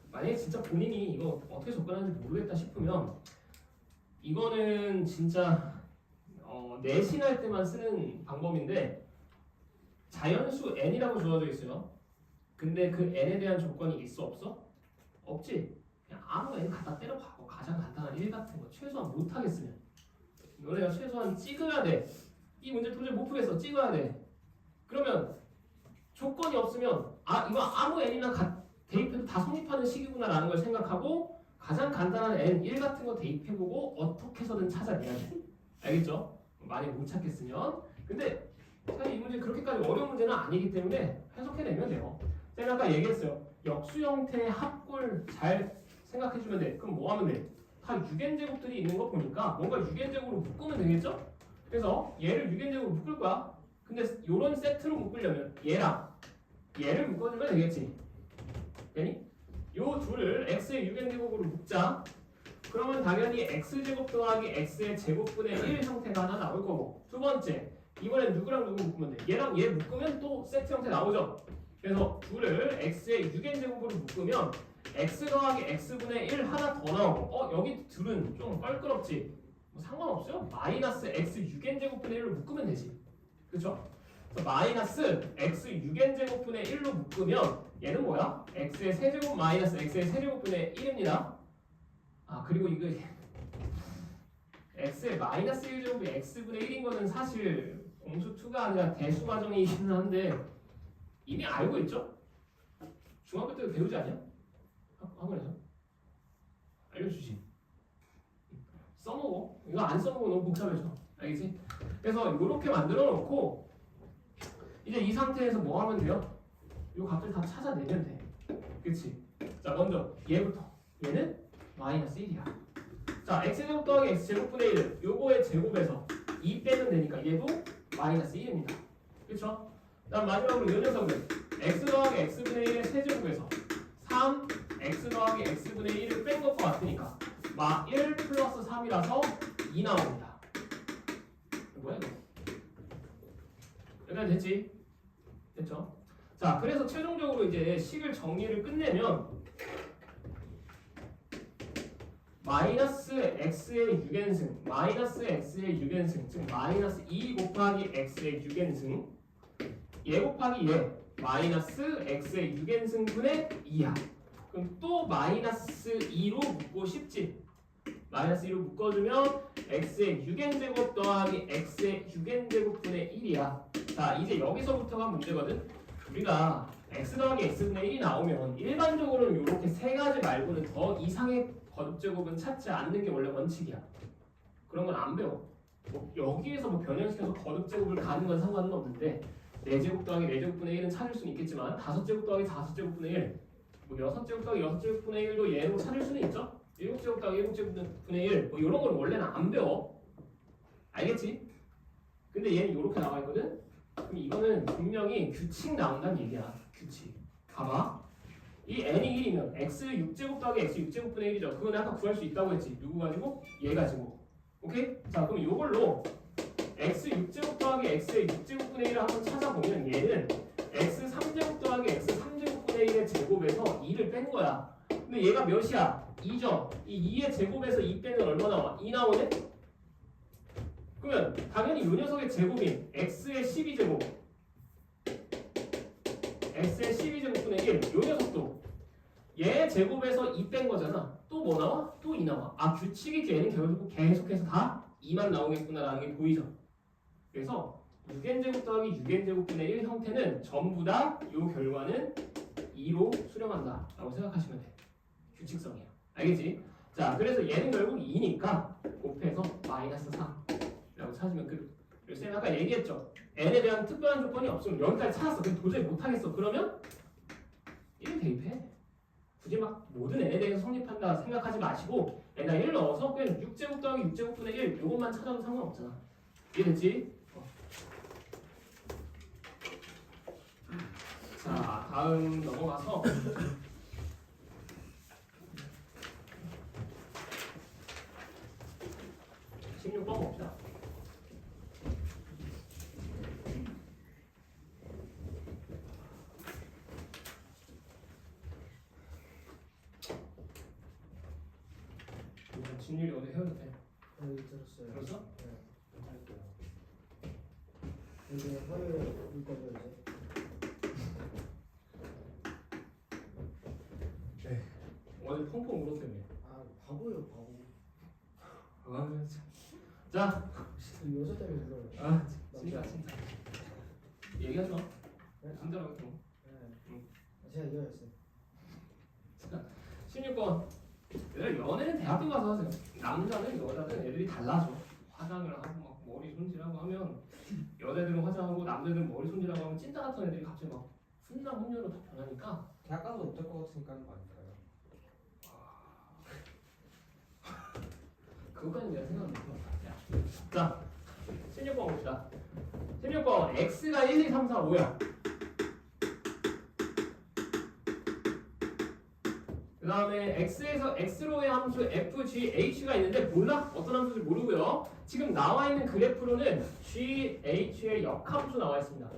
만약에 진짜 본인이 이거 어떻게 접근하는지 모르겠다 싶으면 이거는 진짜 내신할 때만 쓰는 방법인데 자연수 n이라고 주어져 있어요. 근데 그 n에 대한 조건이 있어 없어? 없지. 그냥 아무 n 갖다 때려박고 가장 간단한 1 같은 거 최소한 못하겠으면 너네가 최소한 찍어야 돼. 이 문제 도저히 못 풀겠어. 찍어야 돼. 그러면 조건이 없으면 이거 아무 n이나 대입해도 다 성립하는 식이구나 라는 걸 생각하고 가장 간단한 n 1 같은 거 대입해보고 어떻게 해서든 찾아내야 돼. 알겠죠? 많이 못 찾겠으면. 근데 사실 이 문제 그렇게까지 어려운 문제는 아니기 때문에 해석해내면 돼요. 제가 아까 얘기했어요. 역수 형태의 합골 잘 생각해주면 돼. 그럼 뭐 하면 돼? 다 6n 제곱들이 있는 거 보니까 뭔가 6n 제곱으로 묶으면 되겠죠? 그래서 얘를 6n 제곱으로 묶을 거야. 근데 이런 세트로 묶으려면 얘를 묶어주면 되겠지. 되니? 요 둘을 x의 6n 제곱으로 묶자. 그러면 당연히 x제곱 더하기 x의 제곱분의 1 형태가 하나 나올 거고, 두 번째 이번엔 누구랑 누구 묶으면 돼? 얘랑 얘 묶으면 또 세트 형태 나오죠. 그래서 둘을 x의 6n 제곱으로 묶으면 x 더하기 x분의 1 하나 더 나오고, 여기 둘은 좀 껄끄럽지? 뭐 상관없어요. 마이너스 x 6n 제곱분의 1로 묶으면 되지. 그쵸? 그래서 마이너스 x 6n 제곱분의 1로 묶으면 얘는 뭐야? x의 세제곱 마이너스 x의 세제곱분의 1입니다. 그리고 이거 x의 마이너스 1제곱이 x분의 1인 거는 사실 공수2가 아니라 대수 과정이긴 한데 이미 알고 있죠? 중학교 때도 배우지 않냐? 학원에서? 알려주지. 써먹어. 이거 안 써먹어 너무 복잡해져. 알겠지? 그래서 이렇게 만들어 놓고 이제 이 상태에서 뭐 하면 돼요? 이 값들 다 찾아내면 돼. 그치? 자, 먼저 얘부터. 얘는 마이너스 1이야. 자, x제곱 더하기 x제곱분의 1은 요거의 제곱에서 2 빼면 되니까 얘도 마이너스 1입니다. 그쵸? 다음 마지막으로 이 녀석은 x 더하기 x분의 1의 세제곱에서 3 x 더하기 x분의 1을 뺀 것과 같으니까 1 플러스 3이라서 2 나옵니다. 뭐야 이거? 여기까지 됐지? 됐죠? 자, 그래서 최종적으로 이제 식을 정리를 끝내면 마이너스 x의 6n승 마이너스 x의 6n승 즉 마이너스 2 곱하기 x의 6n승 얘 곱하기 얘 마이너스 x의 6n승분의 2야. 그럼 또 마이너스 2로 묶고 싶지. 마이너스 2로 묶어주면 x의 6n제곱 더하기 x의 6n제곱분의 1이야. 자, 이제 여기서부터가 문제거든. 우리가 x 더하기 x분의 1이 나오면 일반적으로는 이렇게 세 가지 말고는 더 이상의 거듭제곱은 찾지 않는 게 원래 원칙이야. 그런 건 안 배워. 여기에서 변형시켜서 거듭제곱을 가는 건 상관은 없는데 4제곱 더하기 4제곱분의 1은 찾을 수는 있겠지만 5제곱 더하기 5제곱분의 1 6제곱 더하기 6제곱분의 1도 얘로 찾을 수는 있죠. 7제곱 더하기 7제곱분의 1 이런 건 원래는 안 배워. 알겠지? 근데 얘는 이렇게 나와 있거든. 그럼 이거는 분명히 규칙 나온다는 얘기야. 규칙. 봐봐. 이 n이 1이면 x 6제곱 더하기 x 6제곱분의 1이죠. 그건 아까 구할 수 있다고 했지. 누구 가지고? 얘 가지고. 오케이? 자, 그럼 이걸로 x 6제곱 더하기 x의 6제곱분의 1을 한번 찾아보면 얘는 x 3제곱 더하기 x 3제곱분의 1의 제곱에서 2를 뺀 거야. 근데 얘가 몇이야? 2죠. 이 2의 제곱에서 2 빼면 얼마 나와? 2 나오네? 그러면 당연히 이 녀석의 제곱인 x의 12제곱 x의 12제곱분의 1 이 녀석도 얘 제곱에서 2 뺀 거잖아. 또 뭐 나와? 또 2 나와. 규칙이 얘는 계속해서 다 2만 나오겠구나라는 게 보이죠. 그래서 6n제곱 더하기 6n제곱분의 1 형태는 전부 다 이 결과는 2로 수렴한다 라고 생각하시면 돼. 규칙성이야. 알겠지? 자, 그래서 얘는 결국 2니까 곱해서 마이너스 3 라고 찾으면 그리고 쌤이 아까 얘기했죠. n에 대한 특별한 조건이 없으면 여기까지 찾았어. 근데 도저히 못하겠어. 그러면 1 대입해. 굳이 막 모든 n에 대해서 성립한다 생각하지 마시고 n에다 1 넣어서 그냥 6제곱 더하기 6제곱분의 1 이것만 찾아도 상관없잖아. 이해됐지? 자, 다음 넘어가서 16번 봅시다. 진율이 어제 헤어졌대. 네, 들었어요. 들었어? 네. 잘했어요. 이제 화요일에 올 거죠 이제. 어제 펑펑 울었다며. 아 바보예요 바보. 아 참. 자, 여자 때문에 그래요. 아 진짜. 얘기하지 마. 네? 진짜로 좀. 네. 응. 제가 이거였어요. 16번. 얘들 연애는 대학교 가서 하세요. 남자는 여자든 애들이 달라져. 화장을 하고 막 머리 손질하고 하면 여자들은 화장하고 남자들은 머리 손질하고 하면 찐따 같은 애들이 갑자기 막 훈남 훈녀로 다 변하니까 대학 가서 못할 것 같으니까 하는 거 아닐까요? 그것까지 내가 생각 못해봤다. 자, 16번 봅시다. 16번 x가 1, 2, 3, 4, 5야. 그 다음에 x에서 x로의 함수 f, g, h가 있는데 몰라? 어떤 함수인지 모르고요. 지금 나와 있는 그래프로는 g, h의 역함수 나와 있습니다.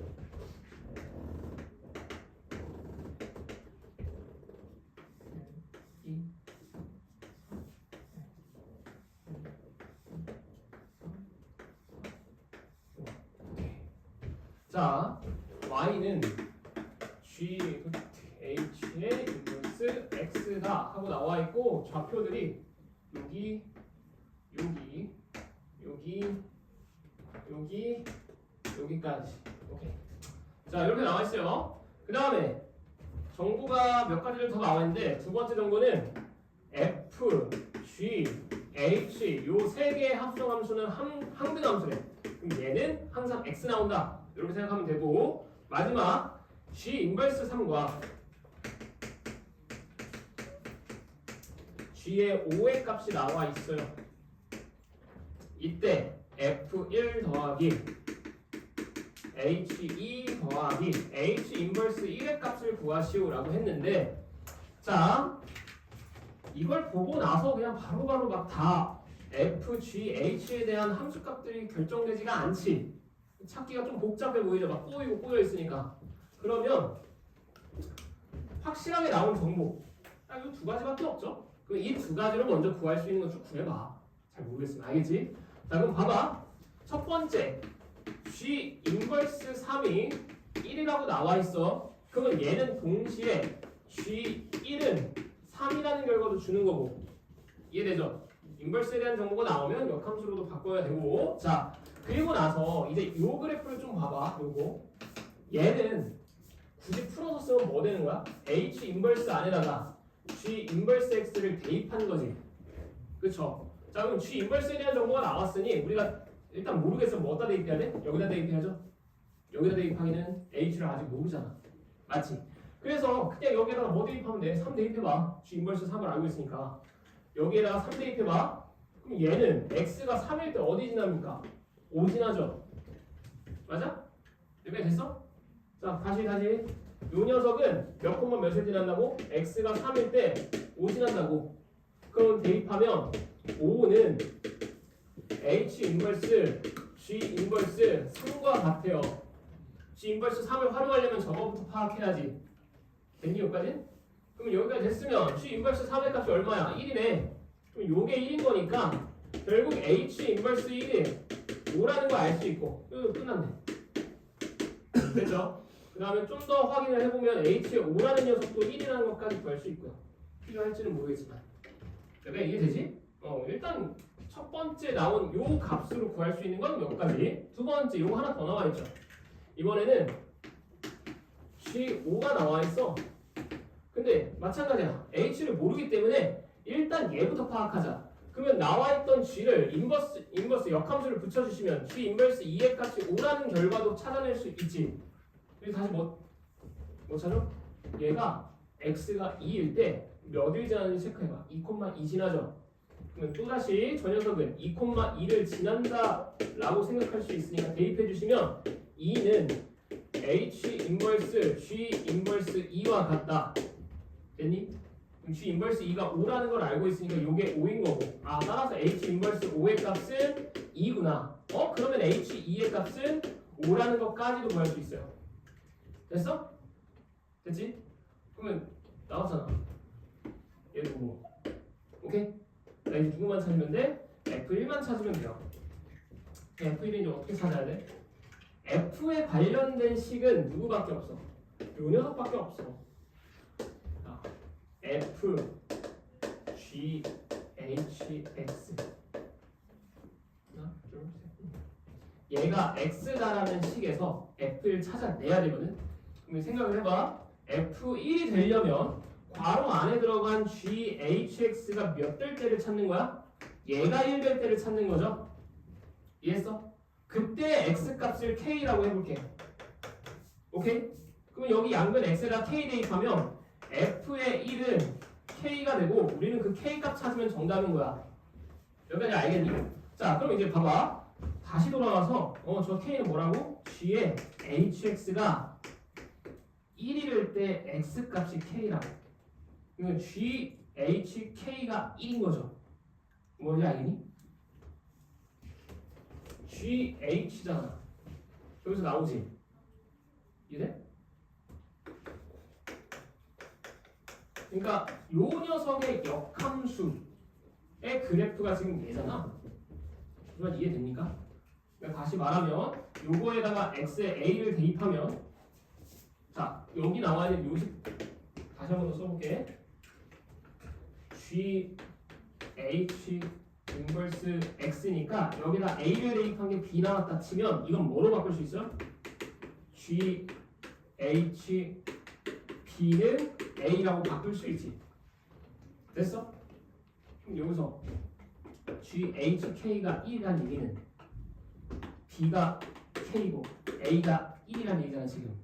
자, y는 g, h의 인버스 x다 하고 나와 있고 좌표들이 여기, 여기, 여기, 여기, 여기까지. 오케이. 자, 이렇게 나와 있어요. 그 다음에 정보가 몇 가지를 더 나와 있는데 두 번째 정보는 f, g, h 요 세 개의 합성 함수는 항등 함수래. 그럼 얘는 항상 x 나온다. 이렇게 생각하면 되고 마지막 g 인버스 3과 g의 5의 값이 나와 있어요. 이때 f1 더하기 h2 더하기 h 인버스 1의 값을 구하시오라고 했는데 자 이걸 보고 나서 그냥 바로바로 막 다 f, g, h에 대한 함수값들이 결정되지가 않지. 찾기가 좀 복잡해 보이죠. 막 꼬이고 꼬여 있으니까. 그러면 확실하게 나온 정보 딱 이 두 가지밖에 없죠. 그럼 이 두 가지를 먼저 구할 수 있는 거 쭉 구해봐. 잘 모르겠으면 알겠지? 자 그럼 봐봐. 첫 번째 g 인버스 3이 1이라고 나와 있어. 그러면 얘는 동시에 g1은 3이라는 결과도 주는 거고. 이해되죠? 인버스에 대한 정보가 나오면 역함수로도 바꿔야 되고. 자 그리고 나서 이제 요 그래프를 좀 봐봐. 요거 얘는 굳이 풀어서 쓰면 뭐 되는 거야? h 인버스 안에다가 g 인버스 x를 대입하는 거지. 그쵸? 자 그럼 g 인버스에 대한 정보가 나왔으니 우리가 일단 모르겠으면 뭐 어디다 대입해야 돼? 여기다 대입해야죠. 여기다 대입하기는 h를 아직 모르잖아. 맞지? 그래서 그냥 여기에다가 뭐 대입하면 돼? 3 대입해봐. g 인버스 3을 알고 있으니까 여기에다가 3 대입해봐. 그럼 얘는 x가 3일 때 어디 지납니까? 5 지나죠? 맞아? 여기까지 됐어? 자 다시 요 녀석은 몇 콤마 몇을 지난다고? x가 3일 때 5 지난다고. 그럼 대입하면 5는 h 인버스 g 인버스 3과 같아요. g 인버스 3을 활용하려면 저거부터 파악해야지. 됐니 여기까지? 그럼 여기까지 됐으면 g 인버스 3의 값이 얼마야? 1이네. 그럼 요게 1인 거니까 결국 h 인버스 1이 5라는 거 알 수 있고 끝났네. 됐죠? 그 다음에 좀 더 확인을 해보면 h의 5라는 녀석도 1이라는 것까지 구할 수 있고요. 필요할지는 모르겠지만 그러니까 이게 되지? 일단 첫 번째 나온 요 값으로 구할 수 있는 건 몇 가지. 두 번째 요거 하나 더 나와 있죠. 이번에는 G5가 나와 있어. 근데 마찬가지야. H를 모르기 때문에 일단 얘부터 파악하자. 그러면 나와 있던 G를 인버스 역함수를 붙여주시면 G 인버스 2의 값이 5라는 결과도 찾아낼 수 있지. 그래서 다시 뭐 찾아? 얘가 X가 2일 때 몇일 지나는지 체크해봐. 2,2 지나죠? 그러면 또다시 저 녀석은 2,2를 지난다 라고 생각할 수 있으니까 대입해 주시면 2는 H 인버스 G 인버스 2와 같다. 됐니? 그럼 G 인버스 2가 5라는 걸 알고 있으니까 이게 5인 거고. 따라서 H 인버스 5의 값은 2구나. 그러면 H2의 값은 5라는 것까지도 구할 수 있어요. 됐어? 됐지? 그러면 나왔잖아. 얘도 뭐. 오케이? 자, 이제 누구만 찾으면 돼? F1만 찾으면 돼요. F1은 이제 어떻게 찾아야 돼? F에 관련된 식은 누구밖에 없어? 요 녀석밖에 없어. 자, F, G, H, X. 하나, 둘, 셋. 얘가 X다라는 식에서 F를 찾아내야 되거든. 그럼 생각을 해봐. F1이 되려면 괄호 안에 들어간 G, H, X가 몇 될 때를 찾는 거야? 얘가 1 될 때를 찾는 거죠. 이해했어? 그때 X 값을 K라고 해볼게. 오케이? 그럼 여기 양변 X에다 K 대입하면 F의 1은 K가 되고 우리는 그 K 값 찾으면 정답인 거야. 여기까지 알겠니? 자, 그럼 이제 봐봐. 다시 돌아와서 저 K는 뭐라고? G의 HX가 1이럴 때 X 값이 K라고. 그러면 GHK가 1인 거죠. 뭔지 알겠니? GH잖아. 여기서 나오지? 이래? 그러니까 요 녀석의 역함수의 그래프가 지금 얘잖아. 그러면 이해됩니까? 그러니까 다시 말하면 요거에다가 x에 a를 대입하면 자 여기 나와 있는 요식 다시 한 번 더 써볼게. G H 인버스 x니까 여기다 a를 대입한 게 b 나왔다 치면 이건 뭐로 바꿀 수 있어요? G H b는 a라고 바꿀 수 있지. 됐어? 그럼 여기서 G H K가 1이라는 얘기는 b가 k고 a가 1이라는 얘기잖아 지금.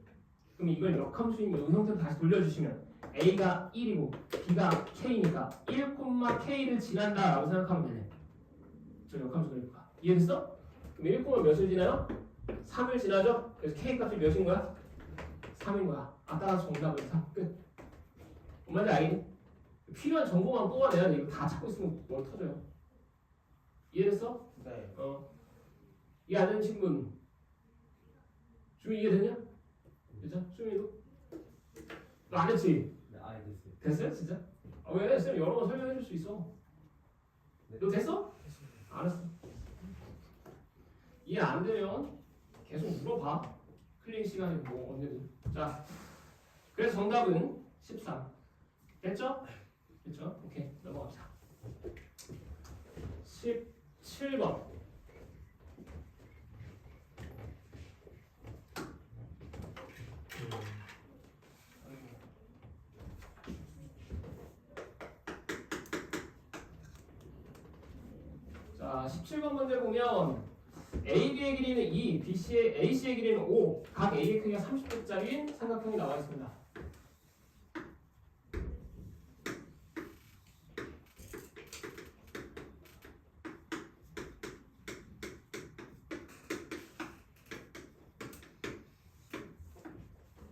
그럼 이걸 역함수인 이 형태로 다시 돌려주시면 a가 1이고 b가 k니까 1,k를 지난다라고 생각하면 되네. 저 역함수 그래프가. 이해됐어? 그럼 1, 몇을 지나요? 3을 지나죠? 그래서 k 값이 몇인 거야? 3인 거야. 따라서 정답은 3. 끝. 뭔 말인지 알겠니? 필요한 정보만 뽑아내야 돼. 이거 다 찾고 있으면 뭘 터져요. 이해됐어? 네. 이해 안 되는 친구는 주민 이해됐냐? 그죠? 주민도? 너 안 했지? 네, 됐어요. 됐어요? 진짜? 왜? 쌤 여러 번 설명해 줄 수 있어. 너 됐어? 알았어. 이해 안 되면 계속 물어봐. 클릭 시간에 뭐 언제든. 자, 그래서 정답은 13. 됐죠? 됐죠? 오케이, 넘어갑시다. 17번. 자, 17번 문제 보면 AB의 길이는 2, AC의 길이는 5, 각 A의 크기가 30도짜리인 삼각형이 나와 있습니다.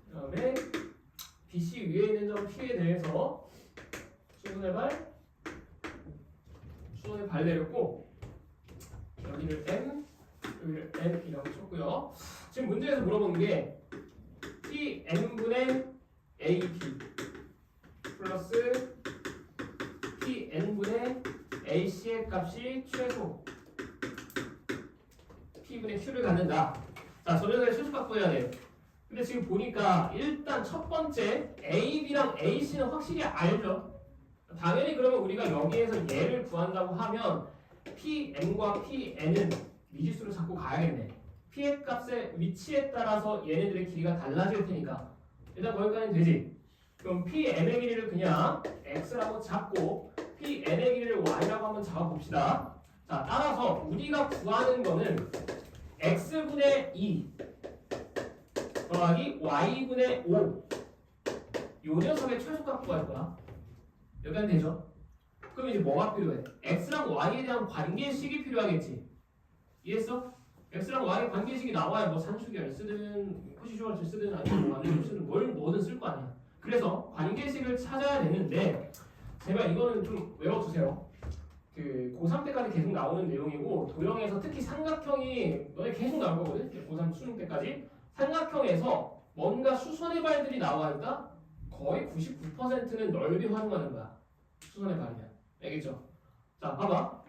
그 다음에 BC 위에 있는 점 P에 대해서 수선의 발 내렸고 여기를 M, 여기를 M이라고 쳤고요. 지금 문제에서 물어보는 게 Pn분의 AP 플러스 Pn분의 AC의 값이 최소 P분의 Q를 갖는다. 자, 저래서 최소값 해야 돼. 근데 지금 보니까 일단 첫 번째 AB랑 AC는 확실히 알죠. 당연히 그러면 우리가 여기에서 얘를 구한다고 하면 Pn과 Pn은 미지수로 잡고 가야겠네. P의 값의 위치에 따라서 얘네들의 길이가 달라질 테니까 일단 거기까지는 되지. 그럼 Pn의 길이를 그냥 X라고 잡고 Pn의 길이를 Y라고 한번 잡아봅시다. 자, 따라서 우리가 구하는 거는 X분의 2 더하기 Y분의 5 요 녀석의 최소값 구할 거야. 여기까지 되죠? 그럼 이제 뭐가 필요해? X랑 Y에 대한 관계식이 필요하겠지. 이해했어? X랑 Y의 관계식이 나와야 뭐 산수결 쓰든 코시쇼얼을 쓰든 아니면 뭐 안내를 쓰든 뭐든 쓸 거 아니야. 그래서 관계식을 찾아야 되는데 제발 이거는 좀 외워두세요. 그 고3 때까지 계속 나오는 내용이고 도형에서 특히 삼각형이 너네 계속 나올 거거든. 고3 수능 때까지 삼각형에서 뭔가 수선의 발들이 나와니까 거의 99%는 넓이 활용하는 거야. 수선의 발이면. 알겠죠? 자, 봐봐.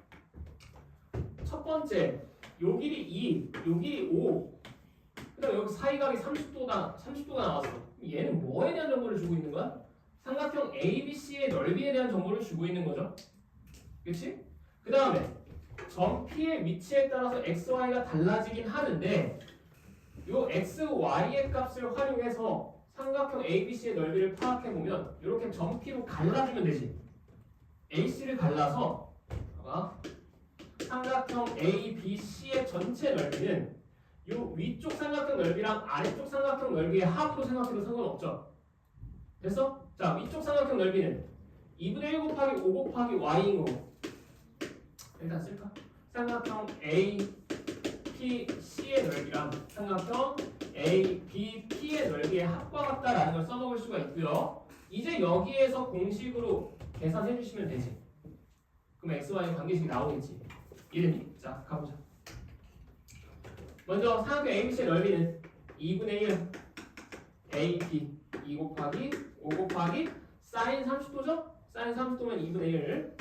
첫 번째, 요 길이 2, 요 길이 5. 그다음 여기 사이각이 30도가 나왔어. 얘는 뭐에 대한 정보를 주고 있는 거야? 삼각형 ABC의 넓이에 대한 정보를 주고 있는 거죠. 그렇지? 그 다음에 점 P의 위치에 따라서 x, y가 달라지긴 하는데 요 x, y의 값을 활용해서 삼각형 ABC의 넓이를 파악해 보면 이렇게 점 P로 갈라주면 되지. AC를 갈라서 봐봐. 삼각형 ABC의 전체 넓이는 요 위쪽 삼각형 넓이랑 아래쪽 삼각형 넓이의 합으로 생각해도 상관없죠. 됐어? 자, 위쪽 삼각형 넓이는 2분의 1 곱하기 5 곱하기 y인 거고 일단 쓸까? 삼각형 APC의 넓이랑 삼각형 ABP의 넓이의 합과 같다라는 걸 써먹을 수가 있고요. 이제 여기에서 공식으로 계산해 주시면 되지. 그럼 x, y 관계식이 나오겠지. 이해됐니? 자, 가보자. 먼저 삼각형 ABC의 넓이는 2분의 1 AP 2 곱하기 5 곱하기 사인 30도죠? 사인 30도면 2분의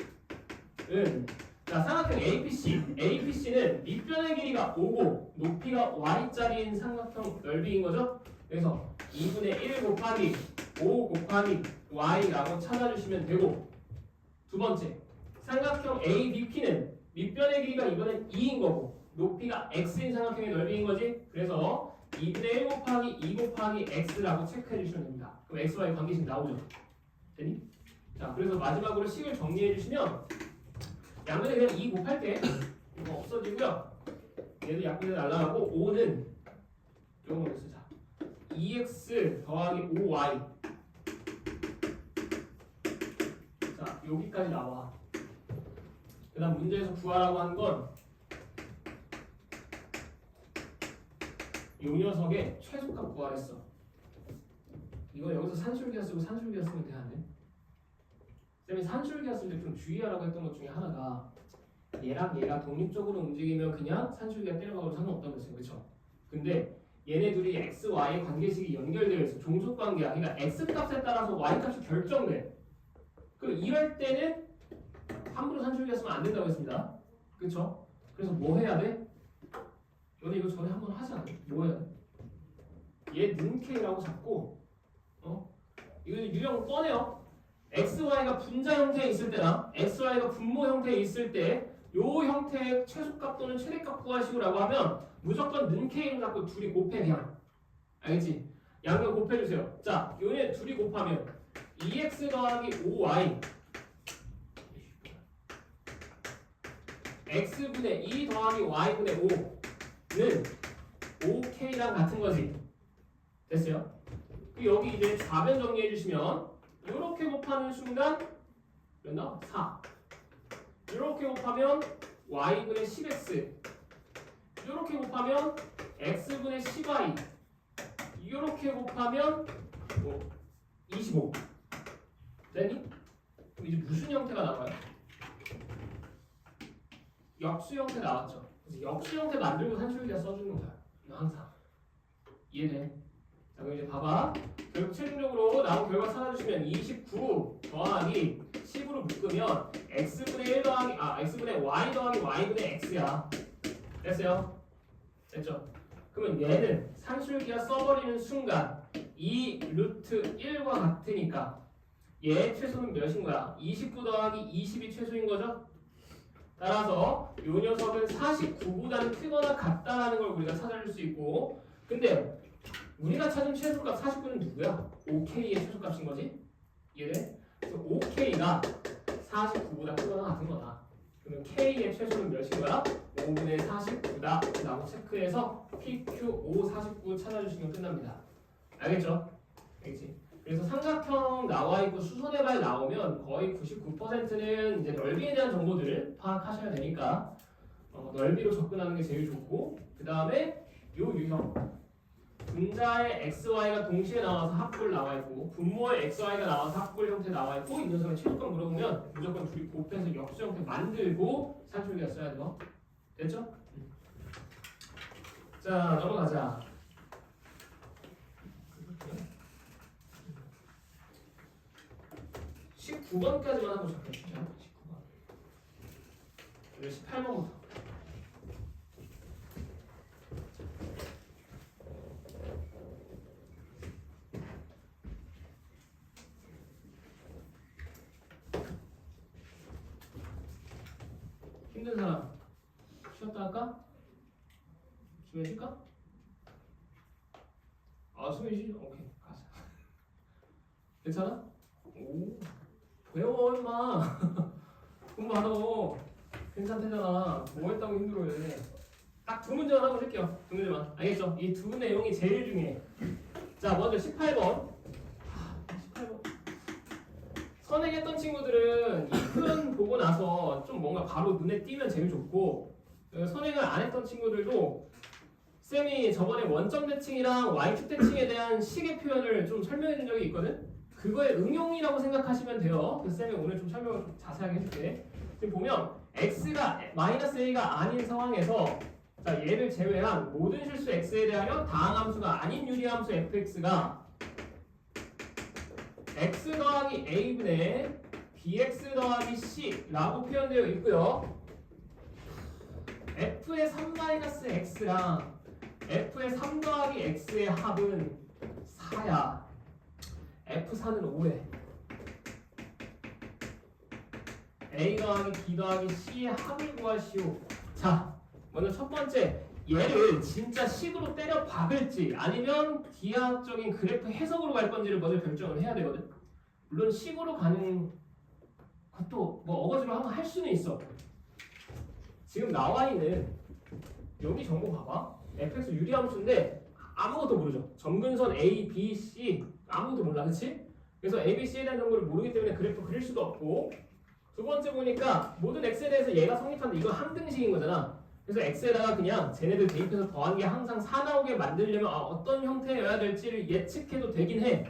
1은 자, 삼각형 APC는 밑변의 길이가 5고 높이가 y짜리인 삼각형 넓이인 거죠? 그래서 2분의 1 곱하기 5 곱하기 y라고 찾아주시면 되고 두 번째, 삼각형 ABP는 밑변의 길이가 이번엔 2인 거고 높이가 x인 삼각형의 넓이인 거지? 그래서 2분의 1 곱하기 2 곱하기 x라고 체크해 주시면 됩니다. 그럼 x, y 관계식 나오죠? 되니? 자, 그래서 마지막으로 식을 정리해 주시면 양면에 그냥 2 곱할게. 이거 없어지고요. 얘도 약분에 날라가고 5는 이런 거 쓰자. 2x 더하기 5y. 자, 여기까지 나와. 그 다음 문제에서 구하라고 한 건 요 녀석의 최소값 구하랬어. 이거 여기서 산술기하 쓰고 산술기하 쓰면 되는데 쌤이 산술기하 쓸 때 좀 주의하라고 했던 것 중에 하나가 얘랑 얘가 독립적으로 움직이면 그냥 산술기하 때려박아도 상관없다고 했어요. 그렇죠? 근데 얘네 둘이 x, y 관계식이 연결되어 있어. 종속관계야. 그러니까 x 값에 따라서 y 값이 결정돼. 그 이럴 때는 함부로 산술기하 쓰면 안 된다고 했습니다. 그렇죠? 그래서 뭐 해야 돼? 너네 이거 전에 한번 하지 않아? 뭐 해야 돼? 얘 눈K라고 잡고 이거 유형 뻔해요. XY가 분자 형태에 있을 때나 XY가 분모 형태에 있을 때 요 형태의 최소값 또는 최대값 구하시오라고 하면 무조건 눈K를 잡고 둘이 곱해 그냥. 알겠지? 양변 곱해주세요. 자, 요네 둘이 곱하면 2x 더하기 5y x분의 2 더하기 y분의 5는 5k랑 같은 거지. 됐어요? 여기 이제 좌변 정리해 주시면 이렇게 곱하는 순간 몇 나와? 4. 이렇게 곱하면 y분의 10x. 이렇게 곱하면 x분의 10y. 이렇게 곱하면 25. 되니? 그럼 이제 무슨 형태가 나와요? 역수 형태 나왔죠. 그래서 역수 형태 만들고 산술기하 써주는 거야. 항상. 이해돼? 자, 그럼 이제 봐봐. 결국 최종적으로 나온 결과 찾아주시면 29 더하기 10으로 묶으면 x분의 1 더하기 x분의 y 더하기 y분의 x야. 됐어요? 됐죠? 그러면 얘는 산술기하 써버리는 순간 이 루트 1과 같으니까 얘 최소는 몇인 거야? 29 더하기 20이 최소인 거죠? 따라서 이 녀석은 49보다는 크거나 같다라는 걸 우리가 찾아줄 수 있고 근데 우리가 찾은 최소값 49는 누구야? 5K의 최소값인 거지? 이해돼? 그래서 5K가 49보다 크거나 같은 거다. 그러면 K의 최소는 몇인 거야? 5분의 49다 라고 체크해서 PQ 5, 49 찾아주시면 끝납니다. 알겠죠? 알겠지? 그래서 삼각형 나와 있고 수선해발 나오면 거의 99%는 이제 넓이에 대한 정보들을 파악하셔야 되니까 넓이로 접근하는 게 제일 좋고 그 다음에 요 유형 분자의 XY가 동시에 나와서 합골 나와 있고 분모의 XY가 나와서 합골 형태 나와 있고 이 녀석의 최소값 물어보면 무조건 둘이 곱해서 역수 형태 만들고 산술기하 써야 돼요. 됐죠? 자 넘어가자. 19번까지만 한번 적혀주자. 19번. 18번부터. 힘든 사람 쉬었다 할까? 수면 쉴까? 아 수면 쉬? 오케이 가자. 괜찮아? 오 배워 임마. 공부하라고. 괜찮대잖아. 뭐 했다고 힘들어해. 딱 두 문제만 하고 할게요. 두 문제만. 알겠죠? 이 두 내용이 제일 중요해. 자 먼저 18번. 18번. 선행했던 친구들은 이 표현 보고 나서 좀 뭔가 바로 눈에 띄면 제일 좋고, 선행을 안 했던 친구들도 쌤이 저번에 원점 대칭이랑 y축 대칭에 대한 식의 표현을 좀 설명해 준 적이 있거든? 그거의 응용이라고 생각하시면 돼요. 그래서 쌤이 오늘 좀 설명을 좀 자세하게 해줄게. 지금 보면 x가 마이너스 a가 아닌 상황에서 자 얘를 제외한 모든 실수 x에 대하여 다항함수가 아닌 유리함수 fx가 x 더하기 a분의 bx 더하기 c라고 표현되어 있고요. f의 3-x랑 f의 3 더하기 x의 합은 4야. f4는 5래. a 더하기 b 더하기 c의 합을 구하시오. 자, 먼저 첫 번째, 얘를 진짜 식으로 때려 박을지 아니면 기하학적인 그래프 해석으로 갈 건지를 먼저 결정을 해야 되거든. 물론 식으로 가는 것도 뭐 어거지로 한번 할 수는 있어. 지금 나와 있는 여기 정보 봐봐. fx 유리함수인데 아무것도 모르죠. 점근선 a, b, c 아무것도 몰라, 그렇지? 그래서 a, b, c에 대한 정보를 모르기 때문에 그래프 그릴 수도 없고, 두 번째 보니까 모든 x에 대해서 얘가 성립하는데 이거 항등식인 거잖아. 그래서 x에다가 그냥 쟤네들 대입해서 더한 게 항상 4 나오게 만들려면 어떤 형태여야 될지를 예측해도 되긴 해.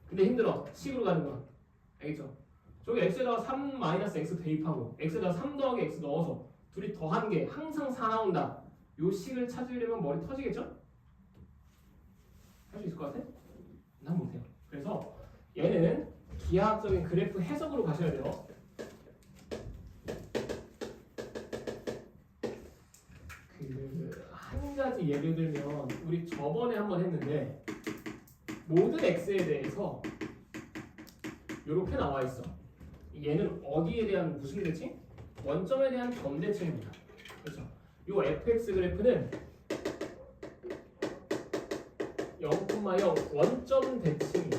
근데 힘들어. 식으로 가는 건. 알겠죠? 저기 x에다가 3-x 대입하고 x에다가 3 더하기 x 넣어서 둘이 더한 게 항상 4 나온다. 요 식을 찾으려면 머리 터지겠죠? 할 수 있을 것 같아? 난 못해요. 그래서 얘는 기하학적인 그래프 해석으로 가셔야 돼요. 한 가지 예를 들면 우리 저번에 한번 했는데 모든 x에 대해서 이렇게 나와 있어. 얘는 어디에 대한 무슨 대칭? 원점에 대한 점대칭입니다. 그렇죠? 이 fx 그래프는 0,0 원점 대칭인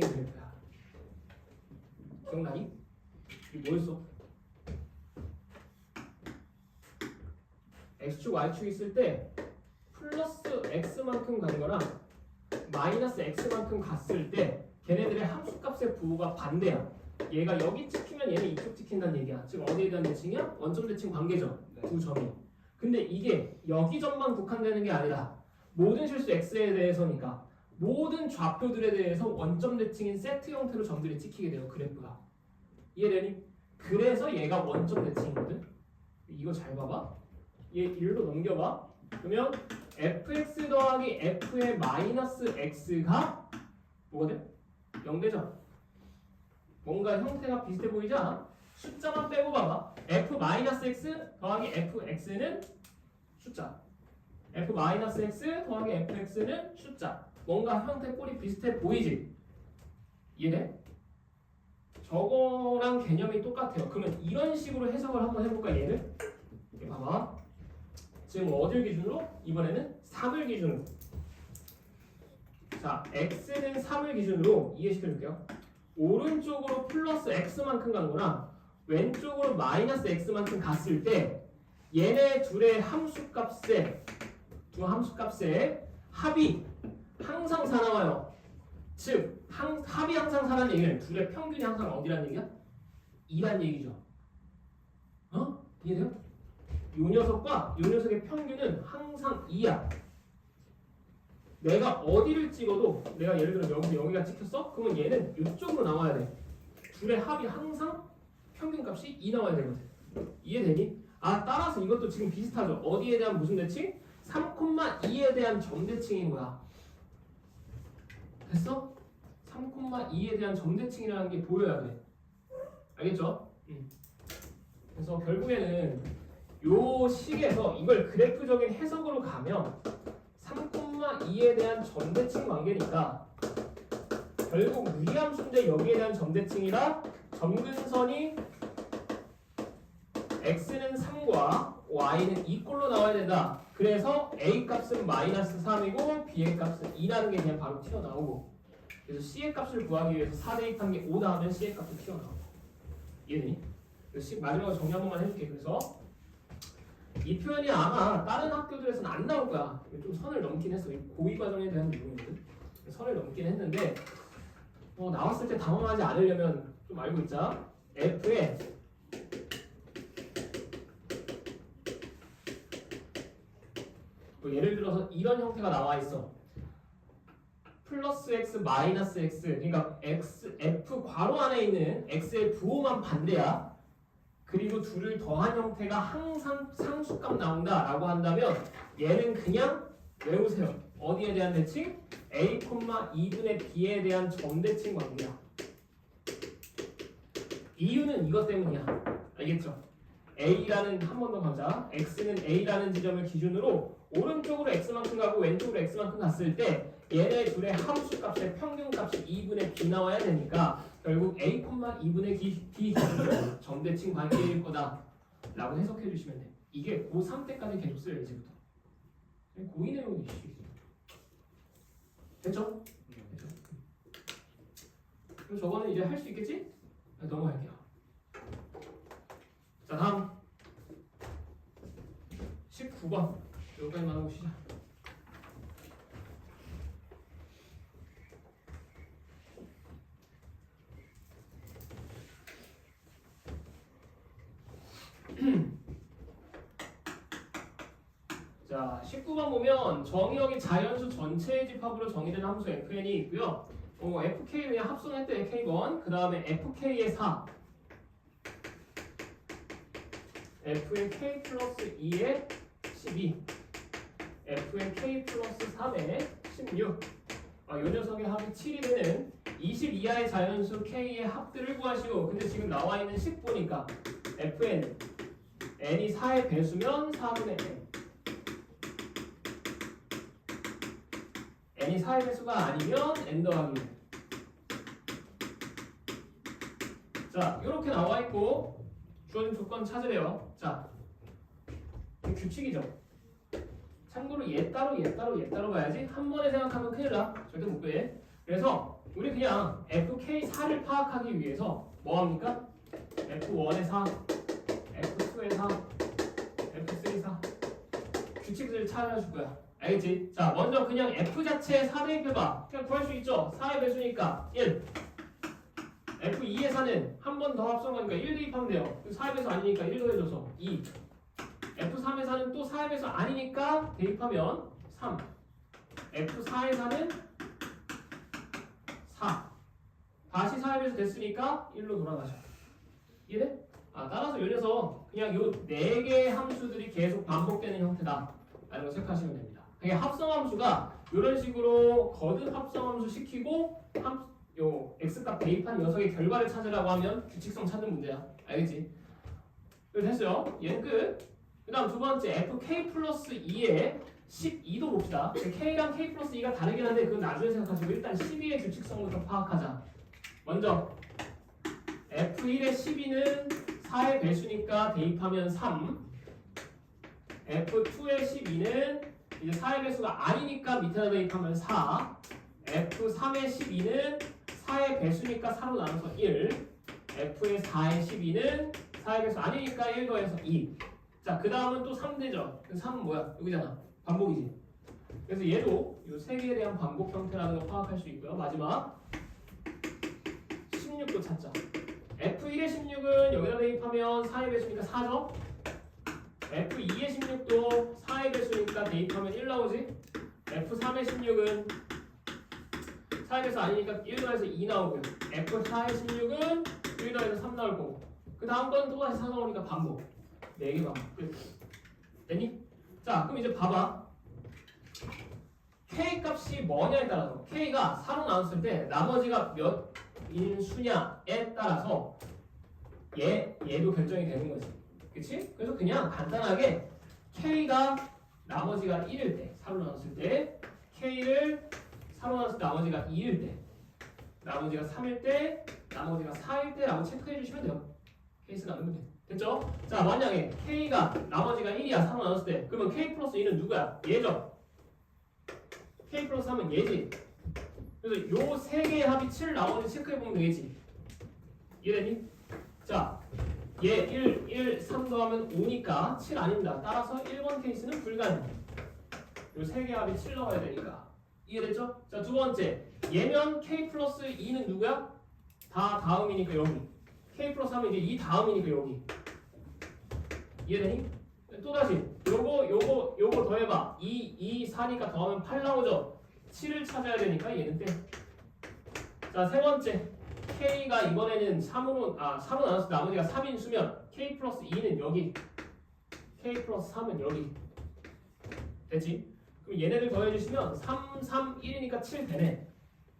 그래프야. 기억나니? 이게 뭐였어? x축 y축 있을 때 플러스 x만큼 간 거랑 마이너스 x만큼 갔을 때 걔네들의 함수값의 부호가 반대야. 얘가 여기 찍히면 얘는 이쪽 찍힌다는 얘기야. 지금 어디에 대한 대칭이야? 원점 대칭 관계죠. 두 점이. 근데 이게 여기 점만 국한되는 게 아니라 모든 실수 x에 대해서니까 모든 좌표들에 대해서 원점 대칭인 세트 형태로 점들이 찍히게 돼요. 그래프가. 이해되니? 그래서 얘가 원점 대칭이거든. 이거 잘 봐봐. 얘 1로 넘겨봐. 그러면 fx 더하기 f의 마이너스 x가 뭐가 돼? 0되죠? 뭔가 형태가 비슷해 보이지 않아? 숫자만 빼고 봐봐. f 마이너스 x 더하기 fx는 숫자. f 마이너스 x 더하기 fx는 숫자. 뭔가 형태 꼴이 비슷해 보이지? 이해돼? 저거랑 개념이 똑같아요. 그러면 이런 식으로 해석을 한번 해볼까 얘를? 이렇게 봐봐. 지금 어딜 기준으로? 이번에는 3을 기준으로. 자, x는 3을 기준으로 이해시켜줄게요. 오른쪽으로 플러스 x만큼 간 거랑 왼쪽으로 마이너스 x만큼 갔을 때 얘네 둘의 함수값의 두 함수값의 합이 항상 4 나와요. 즉 합이 항상 4라는 얘기는 둘의 평균이 항상 어디라는 얘기야? 2란 얘기죠. 어? 이해돼요? 요 녀석과 요 녀석의 평균은 항상 2야. 내가 어디를 찍어도 내가 예를 들어 여기가 찍혔어? 그러면 얘는 이쪽으로 나와야 돼. 둘의 합이 항상 평균값이 2 나와야 되거든. 이해되니? 따라서 이것도 지금 비슷하죠. 어디에 대한 무슨 대칭? 3,2에 대한 점대칭인 거야. 됐어? 3,2에 대한 점대칭이라는 게 보여야 돼. 알겠죠? 그래서 결국에는 요 식에서 이걸 그래프적인 해석으로 가면 3,2에 대한 점대칭 관계니까 결국 무리함수인데 여기에 대한 점대칭이라 점근선이 x는 3과 y는 2꼴로 나와야 된다. 그래서 a 값은 마이너스 3이고 b의 값은 2라는 게 그냥 바로 튀어나오고, 그래서 c의 값을 구하기 위해서 4 대입한 게 5다 하면 c의 값이 튀어나오고. 이해되니? 마지막으로 정리 한 번만 해줄게. 그래서 이 표현이 아마 다른 학교들에서는 안 나올 거야. 좀 선을 넘긴 했어. 고위 과정에 대한 내용이거든. 선을 넘긴 했는데 나왔을 때 당황하지 않으려면 좀 알고 있자. f에 예를 들어서 이런 형태가 나와 있어. 플러스 x 마이너스 x, 그러니까 x f 괄호 안에 있는 x의 부호만 반대야. 그리고 둘을 더한 형태가 항상 상수값 나온다라고 한다면 얘는 그냥 외우세요. 어디에 대한 대칭? a, 2분의 b에 대한 점대칭 관계야. 이유는 이것 때문이야. 알겠죠? a라는, 한 번 더 가자. x는 a라는 지점을 기준으로 오른쪽으로 x만큼 가고 왼쪽으로 x만큼 갔을 때 얘네 둘의 함수값의 평균값이 2분의 b 나와야 되니까 결국 a, 2분의 b 기준으로 점대칭 관계일 거다 라고 해석해 주시면 돼. 이게 고3 때까지 계속 쓰여요. 이제부터 고2 내용이 됐죠? 됐죠? 그럼 저거는 이제 할 수 있겠지? 넘어갈게요. 자, 다음 19번 여기까지만 하고 시작. 자, 19번 보면 정의역이 자연수 전체의 집합으로 정의된 함수 fn이 있고요. fk 그냥 합성했대 k번. 그 다음에 fk의 4, f의 k 플러스 2의 12, f의 k 플러스 3의 16. 요 녀석의 합이 7이 되는 20 이하의 자연수 k의 합들을 구하시오. 근데 지금 나와 있는 식 보니까 fn n이 4의 배수면 4분의 n, n이 4의 배수가 아니면 n 더하기 1. 자, 이렇게 나와 있고 주어진 조건 찾으래요. 자, 규칙이죠. 참고로 얘 따로 봐야지. 한 번에 생각하면 큰일 나. 절대 못 빼. 그래서 우리 그냥 fk4를 파악하기 위해서 뭐 합니까? f1의 4, f2의 4, f3의 4 규칙을 찾아줄 거야. 알겠지? 자, 먼저 그냥 f 자체에 4 대입해봐. 그냥 구할 수 있죠. 4의 배수니까 1. f2의 4는 한 번 더 합성하니까 1 대입하면 돼요. 4의 배수 아니니까 1 더해줘서 2. f3의 4는 또 4의 배수 아니니까 대입하면 3. f4의 4는 4. 다시 4의 배수 됐으니까 1로 돌아가죠. 이해돼? 따라서 이 녀석 그냥 요 4개의 함수들이 계속 반복되는 형태다 라는 걸 생각하시면 됩니다. 그게 합성함수가 이런 식으로 거듭 합성함수 시키고 요 x값 대입한 녀석의 결과를 찾으라고 하면 규칙성 찾는 문제야. 알겠지? 이거 됐어요. 얘는 끝. 그 다음 두 번째 fk 플러스 2의 12도 봅시다. k랑 k 플러스 2가 다르긴 한데 그건 나중에 생각하시고 일단 12의 규칙성부터 파악하자. 먼저 f1의 12는 4의 배수니까 대입하면 3. f2의 12는 이제 4의 배수가 아니니까 밑에다 대입하면 4. f3의 12는 4의 배수니까 4로 나눠서 1. f의 4의 12는 4의 배수 아니니까 1 더해서 2. 자, 그 다음은 또 3대죠. 3은 뭐야? 여기잖아. 반복이지. 그래서 얘도 이 세 개에 대한 반복 형태라는 걸 파악할 수 있고요. 마지막 16도 찾자. f1의 16은 여기다 대입하면 4의 배수니까 4죠. f2의 16도 4의 배수니까 대입하면 1 나오지. f3의 16은 4의 배수 아니니까 1 더해서 2 나오고요. f4의 16은 1 더해서 3 나올 거고. 그 다음 건 또다시 4 나오니까 반복. 4개 반복. 끝. 됐니? 자, 그럼 이제 봐봐. k 값이 뭐냐에 따라서 k가 4로 나눴을 때 나머지가 몇 인수냐에 따라서 얘도 결정이 되는 거지. 그치? 그래서 그냥 간단하게 K가 나머지가 1일 때, 4로 나눴을 때 K를 4로 나눴을 때 나머지가 2일 때, 나머지가 3일 때, 나머지가 4일 때라고 체크해 주시면 돼요. 케이스 나누면 돼. 됐죠? 자, 만약에 K가 나머지가 1이야, 3로 나눴을 때. 그러면 K 플러스 2는 누구야? 얘죠? K 플러스 3은 얘지. 그래서 요 세 개의 합이 7 나머지 체크해 보면 되겠지. 이해되니? 자, 얘 1, 3 더하면 5니까 7 아닙니다. 따라서 1번 케이스는 불가능. 요 세 개 합이 7 나와야 되니까. 이해됐죠? 자, 두 번째. 얘면 K 플러스 2는 누구야? 다 다음이니까 여기. K 플러스 3은 이제 이 다음이니까 여기. 이해되니? 또다시 요거 더해봐. 2, 4니까 더하면 8 나오죠? 7을 찾아야 되니까 얘는 땡. 자, 세 번째. K가 이번에는 3으로 나눴을 때 나머지가 3인 수면 K 플러스 2는 여기, K 플러스 3은 여기. 됐지? 그럼 얘네들 더해주시면 3, 3, 1이니까 7 되네.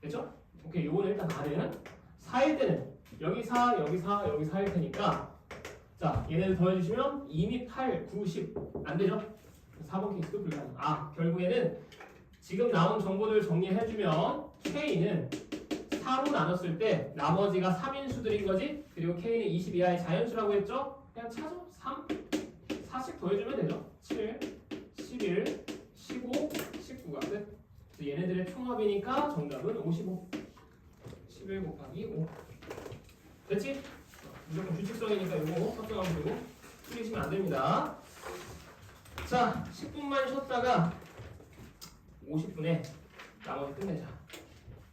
됐죠? 오케이, 요거는 일단 가는 4일 때는 여기 4, 여기 4, 여기 4일 테니까 자, 얘네들 더해주시면 2 및 8, 9, 10 안되죠? 4번 케이스도 불가능. 결국에는 지금 나온 정보들 정리해주면 K는 4로 나눴을 때 나머지가 3인수들인 거지. 그리고 K는 20 이하의 자연수라고 했죠? 그냥 차죠. 3, 4씩 더해주면 되죠. 7, 11, 15, 19가 끝. 그래서 얘네들의 총합이니까 정답은 55. 11 곱하기 5. 됐지? 무조건 규칙성이니까 이거 확정하면 되고 틀리시면 안 됩니다. 자, 10분만 쉬었다가 50분에 나머지 끝내자.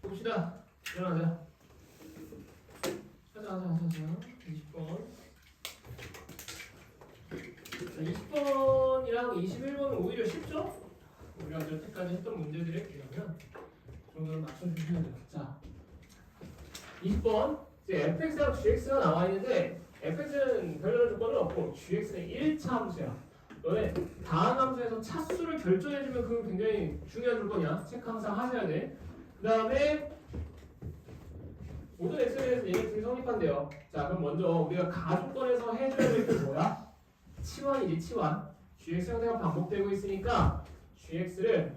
봅시다. 일어나자. 가자. 20번. 자, 20번이랑 21번은 오히려 쉽죠? 우리가 여태까지 했던 문제들에 비하면 정도는 맞춰주시면 돼요. 자, 20번. 이제 fx랑 gx가 나와 있는데 fx는 별다른 조건은 없고 gx는 1차 함수야. 너네 다항 함수에서 차수를 결정해주면 그건 굉장히 중요한 조건이야. 체크 항상 하셔야 돼. 그 다음에 모든 x에 대해서 얘네들이 성립한대요. 자, 그럼 먼저 우리가 가조건에서 해줘야 될 게 뭐야? 치환이지, 치환. gx 형태가 반복되고 있으니까 gx를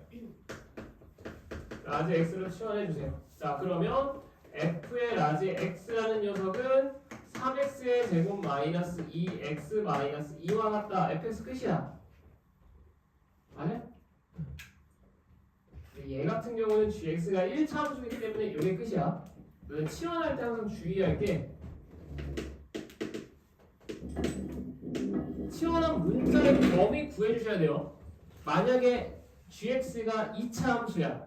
라지 x로 치환해주세요. 자, 그러면 f의 라지 x라는 녀석은 3x의 제곱 마이너스 2x 마이너스 2와 같다. fx 끝이야. 맞아? 얘 같은 경우는 gx가 1차 함수이기 때문에 이게 끝이야. 너는 치환할 때 항상 주의할 게 치환한 문자의 범위 구해주셔야 돼요. 만약에 gx가 2차 함수야.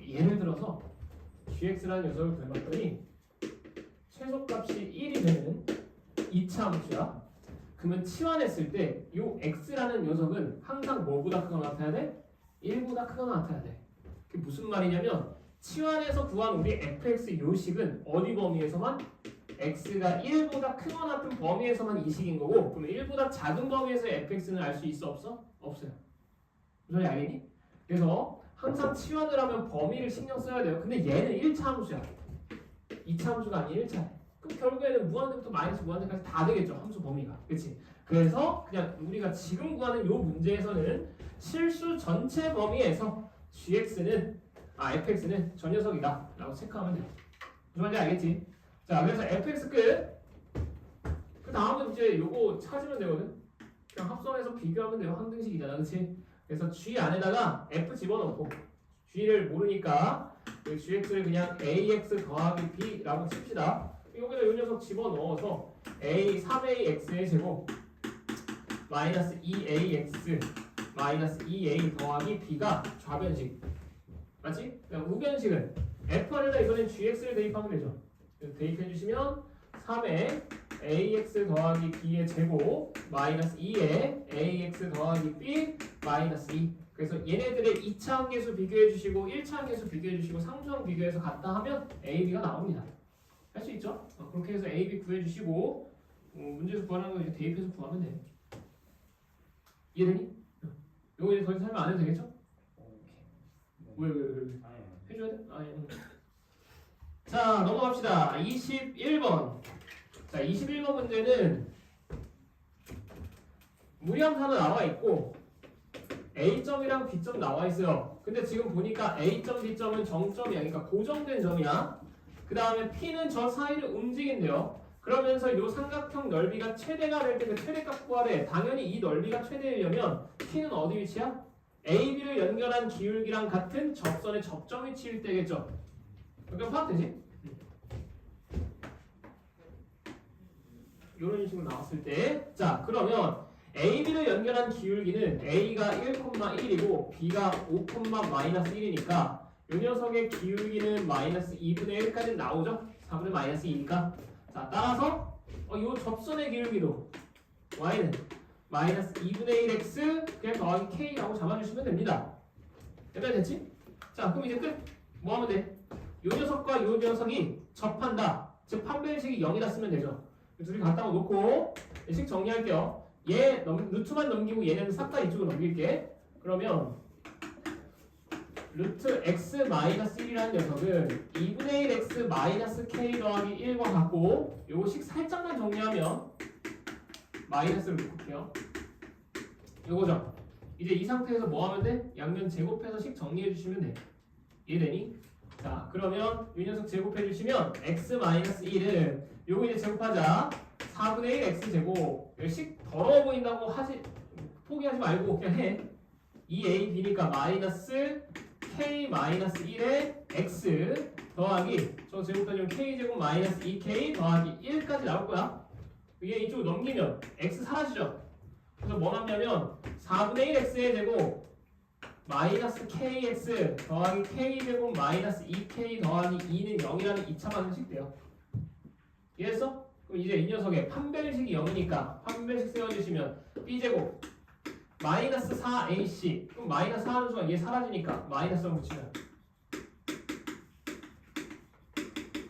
예를 들어서 gx라는 녀석을 구해봤더니 최소값이 1이 되는 2차 함수야. 그러면 치환했을 때 이 x라는 녀석은 항상 뭐보다 크거나 같아야 돼? 1보다 크거나 같아야 돼. 그게 무슨 말이냐면 치환해서 구한 우리 fx 요식은 어디 범위에서만? x가 1보다 크거나 같은 범위에서만 이 식인 거고, 그러면 1보다 작은 범위에서 fx는 알 수 있어? 없어? 없어요. 무슨 소리 알겠니? 그래서 항상 치환을 하면 범위를 신경 써야 돼요. 근데 얘는 1차 함수야. 2차 함수가 아닌 1차. 그럼 결국에는 무한대부터 마이너스 무한대까지 다 되겠죠. 함수 범위가. 그치? 그래서 그냥 우리가 지금 구하는 요 문제에서는 실수 전체 범위에서 fx는 저 녀석이다 라고 체크하면 돼요. 무슨 말인지 알겠지? 자, 그래서 fx 끝. 그 다음은 이제 요거 찾으면 되거든. 그냥 합성해서 비교하면 돼요. 항등식이잖아. 그치? 그래서 g 안에다가 f 집어넣고 g를 모르니까 gx를 그냥 ax 더하기 b라고 칩시다. 여기다 이 녀석 집어넣어서 a 3ax의 제곱 마이너스 2ax 마이너스 2a 더하기 b가 좌변식 맞지? 그냥 우변식은 f 안에다 이번엔 gx를 대입하면 되죠. 대입해주시면 3에 ax 더하기 b의 제곱 마이너스 2에 ax 더하기 b 마이너스 2. 그래서 얘네들의 2차 함계수 비교해주시고 1차 함계수 비교해주시고 상수항 비교해서 같다 하면 a, b가 나옵니다. 할 수 있죠? 그렇게 해서 a, b 구해주시고 문제에서 구하는 거 이제 대입해서 구하면 돼. 이해되니? 이거 이제 더 이상 설명 안 해도 되겠죠? 왜? 해줘야 돼? 자, 넘어갑시다. 21번. 자, 21번 문제는 무리함수 하나 나와 있고 A점이랑 B점 나와 있어요. 근데 지금 보니까 A점, B점은 정점이야. 그러니까 고정된 점이야. 그 다음에 P는 저 사이를 움직인대요. 그러면서 이 삼각형 넓이가 최대가 될 때 그 최대값 구하래. 당연히 이 넓이가 최대이려면 P는 어디 위치야? AB를 연결한 기울기랑 같은 접선의 접점 위치일 때겠죠. 그러니까 파악되지? 이런 식으로 나왔을 때, 자 그러면 AB를 연결한 기울기는 A가 1,1이고 B가 5,-1이니까 이 녀석의 기울기는 마이너스 2분의 1까지 나오죠? 4분의 마이너스 2니까. 자 따라서 이 접선의 기울기도 Y는 마이너스 2분의 1x 그냥 더하기 K라고 잡아주시면 됩니다. 여기까지 됐지? 자 그럼 이제 끝. 뭐 하면 돼? 이 녀석과 이 녀석이 접한다. 즉 판별식이 0이다 쓰면 되죠. 둘이 갖다가 놓고 식 정리할게요. 얘 루트만 넘기고 얘는 싹 다 이쪽으로 넘길게. 그러면 루트 x 마이너스 1이라는 녀석은 2분의 1 x 마이너스 k 더하기 1과 같고 요거 식 살짝만 정리하면 마이너스를 놓을게요. 요거죠. 이제 이 상태에서 뭐 하면 돼? 양면 제곱해서 식 정리해 주시면 돼. 이해되니? 자 그러면 이 녀석 제곱해 주시면 x 마이너스 1은 요거 이제 제곱하자. 4분의 1 x제곱. 식 더러워 보인다고 포기하지 말고 그냥 해. 2ab니까 마이너스 k 마이너스 1에 x 더하기 저 제곱해주면 k제곱 마이너스 2k 더하기 1까지 나올 거야. 이게 이쪽으로 넘기면 x 사라지죠. 그래서 뭐 남냐면 4분의 1 x의 제곱 마이너스 kx 더하기 k제곱 마이너스 2k 더하기 2는 0이라는 2차 방정식 돼요. 이해했어? 그럼 이제 이 녀석의 판별식이 0이니까 판별식 세워주시면 b제곱 마이너스 4ac 그럼 마이너스 4 하는 순간 얘 사라지니까 마이너스를 붙이면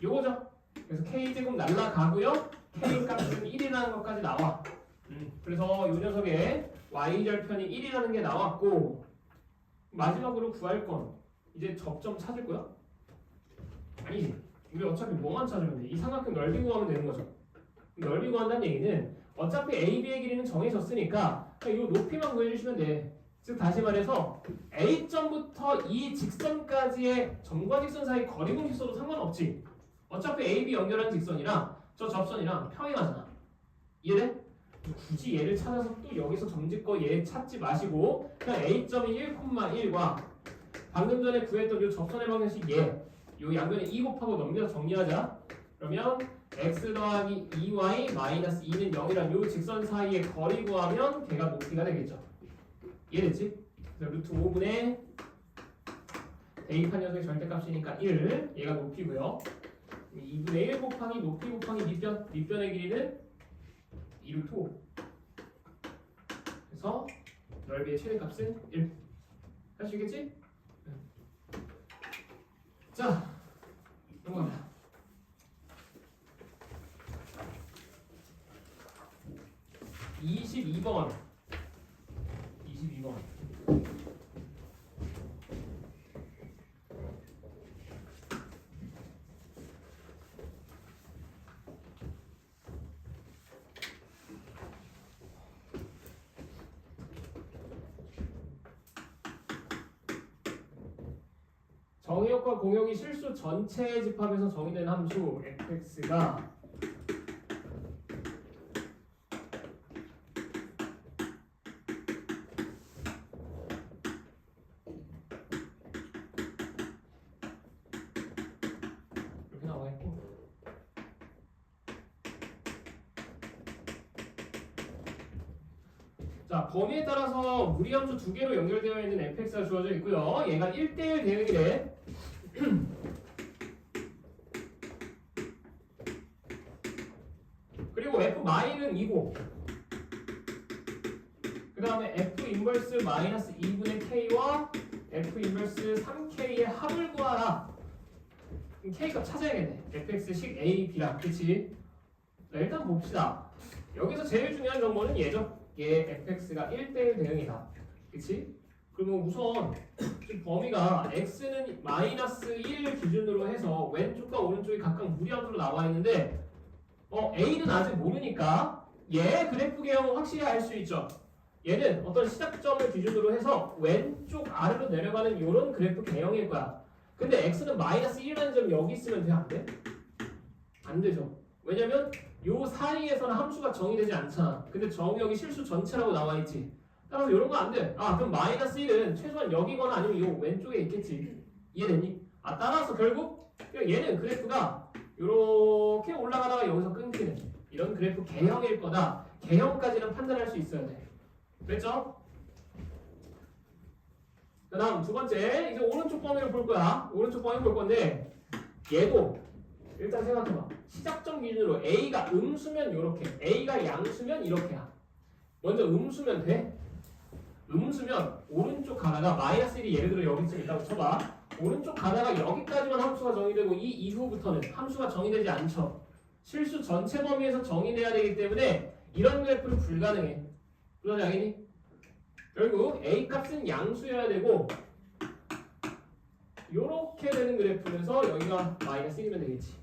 요거죠. 그래서 k제곱 날라가고요. k 값은 1이라는 것까지 나와. 그래서 이 녀석의 y절편이 1이라는 게 나왔고 마지막으로 구할 건 이제 접점 찾을 거야? 아니지. 우리 어차피 뭐만 찾으면 돼? 이 삼각형 넓이 구하면 되는 거죠. 넓이 구한다는 얘기는 어차피 AB의 길이는 정해졌으니까 이 높이만 구해주시면 돼. 즉 다시 말해서 A점부터 이 직선까지의 점과 직선 사이 거리 공식 써도 상관없지. 어차피 AB 연결한 직선이랑 저 접선이랑 평행하잖아. 이해돼? 굳이 얘를 찾아서 또 여기서 점짓고 얘 찾지 마시고 그냥 A점이 1,1과 방금 전에 구했던 이 접선의 방정식 얘 요 양변에 2 곱하고 넘겨서 정리하자. 그러면 x 더하기 2y 마이너스 2는 0이란 요 직선 사이의 거리 구하면 걔가 높이가 되겠죠. 이해됐지? 그래서 루트 5분의 대입한 녀석의 절대값이니까 1 얘가 높이고요. 2분의 1 곱하기 높이 곱하기 밑변의 길이는 2루트 5. 그래서 넓이의 최대값은 1. 할 수 있겠지? 자, 넘어갑니다. 번 22번. 정의역과 공역이 실수 전체의 집합에서 정의된 함수 fx가 이렇게 나와 있고 자 범위에 따라서 무리함수 두 개로 연결되어 있는 fx가 주어져 있고요. 얘가 1대1 대응이래. 그리고 f 마이는 2고 그 다음에 f 인버스 마이너스 2분의 k와 f 인버스 3k의 합을 구하라. k 값 찾아야겠네. fx식 a, b라. 그치? 자, 일단 봅시다. 여기서 제일 중요한 정보는 얘죠. 얘 fx가 1대1 대응이다. 그치? 그러면 우선 지금 범위가 x는 마이너스 1 기준으로 해서 왼쪽과 오른쪽이 각각 무리함수로 나와 있는데 a는 아직 모르니까 얘 그래프 개형은 확실히 알 수 있죠. 얘는 어떤 시작점을 기준으로 해서 왼쪽 아래로 내려가는 이런 그래프 개형일 거야. 근데 x는 마이너스 1이라는 점이 여기 있으면 돼? 안 돼? 안 되죠. 왜냐면 요 사이에서는 함수가 정의되지 않잖아. 근데 정의역이 실수 전체라고 나와 있지. 따라서 이런 거 안 돼. 아 그럼 마이너스 1은 최소한 여기거나 아니면 요 왼쪽에 있겠지. 이해됐니? 아 따라서 결국 얘는 그래프가 이렇게 올라가다가 여기서 끊기는 이런 그래프 개형일 거다. 개형까지는 판단할 수 있어야 돼. 됐죠? 그 다음 두 번째 이제 오른쪽 범위를 볼 거야. 오른쪽 범위 볼 건데 얘도 일단 생각해봐. 시작점 기준으로 A가 음수면 이렇게 A가 양수면 이렇게야. 먼저 음수면 돼? 음수면 오른쪽 가다가 마이너스 1이 예를 들어 여기쯤 있다고 쳐봐. 오른쪽 가다가 여기까지만 함수가 정의되고 이 이후부터는 함수가 정의되지 않죠. 실수 전체 범위에서 정의돼야 되기 때문에 이런 그래프는 불가능해. 그러지 않겠니? 결국 A 값은 양수여야 되고 요렇게 되는 그래프에서 여기가 마이너스 1이면 되겠지.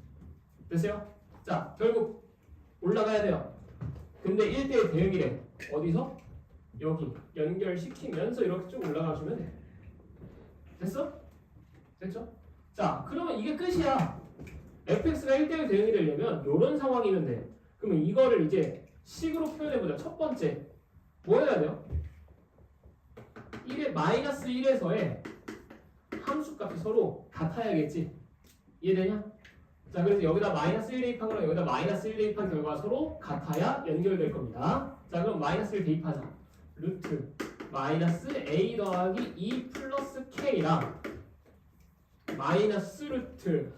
됐어요? 자 결국 올라가야 돼요. 근데 1대1 대응이래. 어디서? 여기 연결시키면서 이렇게 쭉 올라가주면 돼. 됐어? 됐죠? 자 그러면 이게 끝이야. fx가 1대1 대응이 되려면 이런 상황이면 돼. 그러면 이거를 이제 식으로 표현해보자. 첫 번째 뭐 해야 돼요? 1에 마이너스 1에서의 함수값이 서로 같아야겠지. 이해되냐? 자 그래서 여기다 마이너스 1 대입한 거랑 여기다 마이너스 1 대입한 결과가 서로 같아야 연결될 겁니다. 자 그럼 마이너스 1 대입하자. 루트 마이너스 a 더하기 2 플러스 k랑 마이너스 루트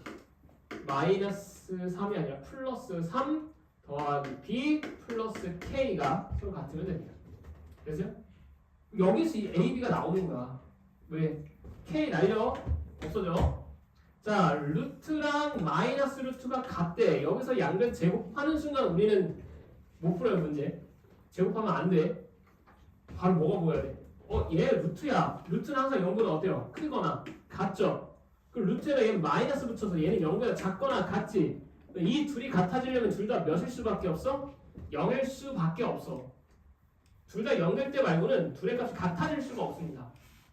마이너스 3이 아니라 플러스 3 더하기 b 플러스 k가 서로 같으면 됩니다. 됐어요? 여기서 이 a, b가 나오는 거야. 왜? k 날려 없어져. 자 루트랑 마이너스 루트가 같대. 여기서 양변 제곱하는 순간 우리는 못 풀어요 문제. 제곱하면 안 돼. 바로 뭐가 보여야 돼? 얘 루트야. 루트는 항상 0보다 어때요? 크거나 같죠? 그 루트에다 얘는 마이너스 붙여서 얘는 0보다 작거나 같지? 이 둘이 같아지려면 둘 다 몇일 수밖에 없어? 0일 수밖에 없어. 둘 다 연결 때 말고는 둘의 값이 같아질 수가 없습니다.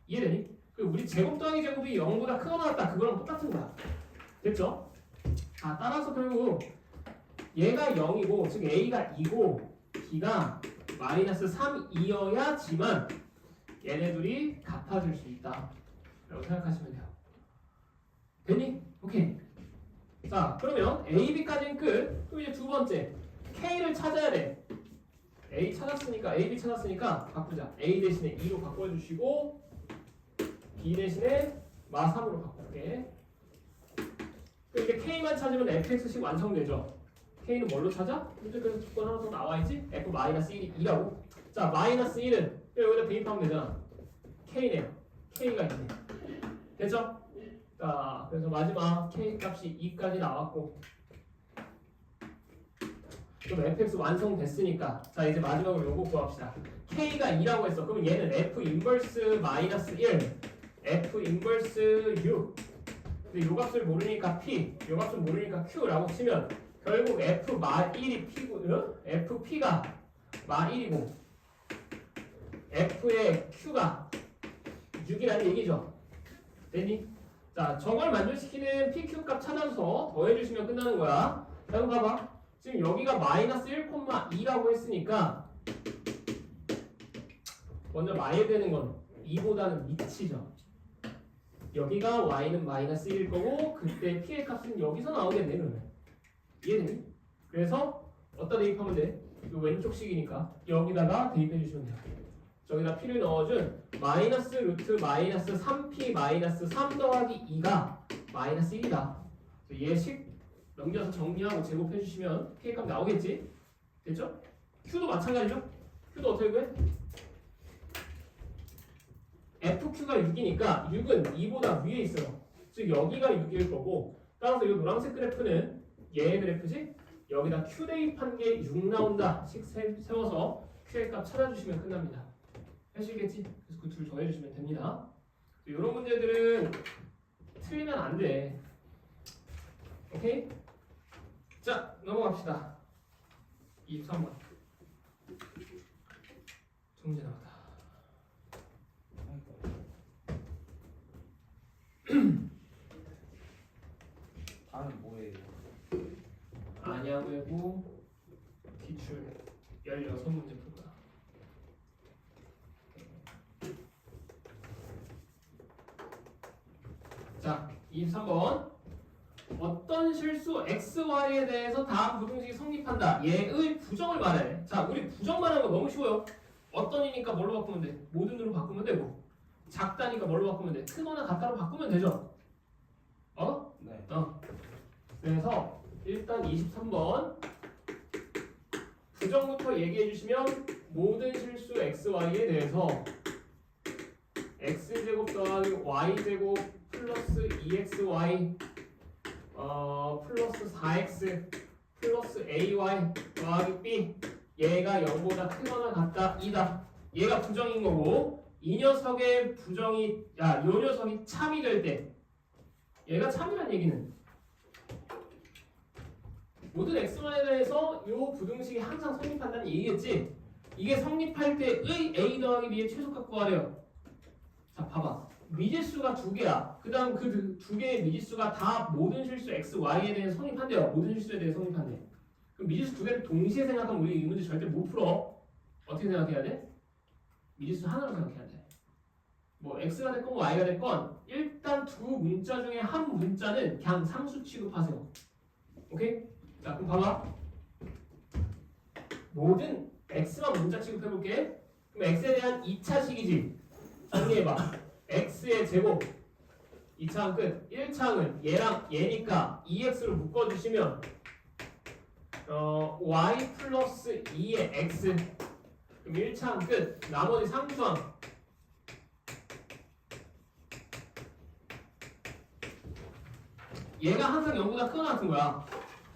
이해되니? 우리 제곱 더하기 제곱이 0보다 크거나 같다. 그거랑 똑같은 거야. 됐죠? 아, 따라서 결국 얘가 0이고 즉 A가 2고 B가 마이너스 3이어야지만 얘네 둘이 같아질 수 있다 라고 생각하시면 돼요. 됐니? 오케이. 자 그러면 A, B까지는 끝. 또 이제 두 번째 K를 찾아야 돼. A 찾았으니까 A, B 찾았으니까 바꾸자. A 대신에 2로 바꿔주시고 B 대신에 마 3으로 바꿀게. 이제 K만 찾으면 fx식 완성되죠. K는 뭘로 찾아? 이제 그래서 조건 하나 더 나와있지? f-1이 2라고. 자 마이너스 1은 여기다 대입하면 되잖아. K네요. K가 있네. 됐죠? 자 그래서 마지막 K 값이 2까지 나왔고 그럼 fx 완성됐으니까 자 이제 마지막으로 요거 구합시다. K가 2라고 했어. 그럼 얘는 f 인버스 마이너스 1 f 인버스 u 근데 요 값을 모르니까 p 요 값을 모르니까 q라고 치면 결국 f 마 1이 p고 fp가 마 1이고 f의 q가 6이라는 얘기죠. 됐니? 자 저걸 만족시키는 pq 값 찾아서 더해주시면 끝나는 거야. 자 그럼 봐봐. 지금 여기가 마이너스 1,2라고 했으니까 먼저 마야 되는 건 2보다는 밑이죠. 여기가 y는 마이너스 1일 거고 그때 p의 값은 여기서 나오겠네. 그러면 이해되니? 그래서 어디다 대입하면 돼? 이 왼쪽 식이니까 여기다가 대입해 주시면 돼요. 저기다 p를 넣어준 마이너스 루트 마이너스 3p 마이너스 3 더하기 2가 마이너스 1이다. 얘 식 넘겨서 정리하고 제곱해 주시면 p의 값 나오겠지? 됐죠? q도 마찬가지죠? q도 어떻게 구해? fq가 6이니까 6은 2보다 위에 있어요. 즉 여기가 6일 거고 따라서 이 노란색 그래프는 얘의 그래프지? 여기다 q 대입한 게 6 나온다 식 세워서 q의 값 찾아주시면 끝납니다. 하시겠지? 그래서 그 둘 더해주시면 됩니다. 이런 문제들은 틀리면 안 돼. 오케이? 자 넘어갑시다. 23번 문제 나왔다. 다는 뭐예요? 안양외고 기출 16문제 풀 거야. 자, 23번. 어떤 실수 x, y에 대해서 다음 부등식이 성립한다. 얘의 부정을 말해. 자, 우리 부정 말하는 거 너무 쉬워요. 어떤이니까 뭘로 바꾸면 돼? 모든으로 바꾸면 되고, 작다니까 뭘로 바꾸면 돼? 크거나 같다로 바꾸면 되죠. 어? 네. 그래서 일단 23번 부정부터 얘기해 주시면 모든 실수 x, y에 대해서 x제곱 더하기 y제곱 플러스 2xy 플러스 4x 플러스 ay 더하기 b 얘가 0보다 크거나 같다 2다. 얘가 부정인 거고 이 녀석의 부정이 요 녀석이 참이 될 때 얘가 참이란 얘기는 모든 x만에 대해서 이 부등식이 항상 성립한다는 얘기겠지? 이게 성립할 때의 a 더하기 b의 최소값 구하래요. 자, 봐봐. 미지수가 두 개야. 그 다음 그 두 개의 미지수가 다 모든 실수 x, y에 대해 성립한대요. 모든 실수에 대해 성립한대. 그럼 미지수 두 개를 동시에 생각하면 우리 이 문제 절대 못 풀어. 어떻게 생각해야 돼? 미지수 하나로 생각해야 돼. 뭐 x가 됐건 y가 됐건 일단 두 문자 중에 한 문자는 그냥 상수 취급하세요. 오케이? 자, 그럼 봐봐. 모든 x만 문자 취급해볼게. 그럼 x에 대한 2차식이지. 정리해봐. x의 제곱 2차항 끝. 1차항은 얘랑 얘니까 2x로 묶어주시면 y 플러스 2의 x. 그럼 1차항 끝. 나머지 상수항 얘가 항상 0보다 크거나 같은 거야.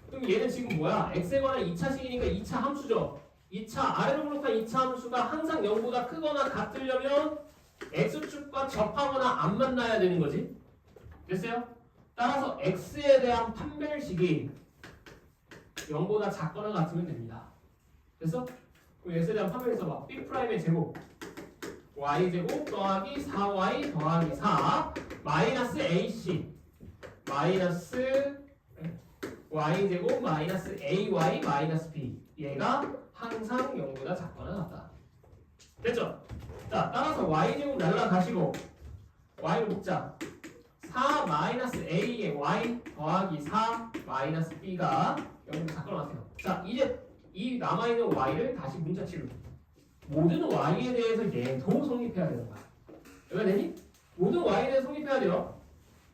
그럼 얘는 지금 뭐야? x에 관한 2차식이니까 2차 함수죠. 2차 아래로 블록한 2차 함수가 항상 0보다 크거나 같으려면 x축과 접하거나 안 만나야 되는 거지. 됐어요? 따라서 x에 대한 판별식이 0보다 작거나 같으면 됩니다. 됐어? 그럼 x에 대한 판별식 써봐. b'의 제곱 y제곱 더하기 4y 더하기 4 마이너스 ac 마이너스 y제곱 마이너스 ay 마이너스 b 얘가 항상 0보다 작거나 같다. 됐죠? 자, 따라서 y제곱 날라가시고 y를 묶자. 4 마이너스 a의 y 더하기 4 마이너스 b가 0보다 작거나 같아요. 자, 이제 이 남아있는 y를 다시 문자치로 모든 y에 대해서 얘도 성립해야 되는 거야. 여기가 되니? 모든 y에 대해서 성립해야 돼요.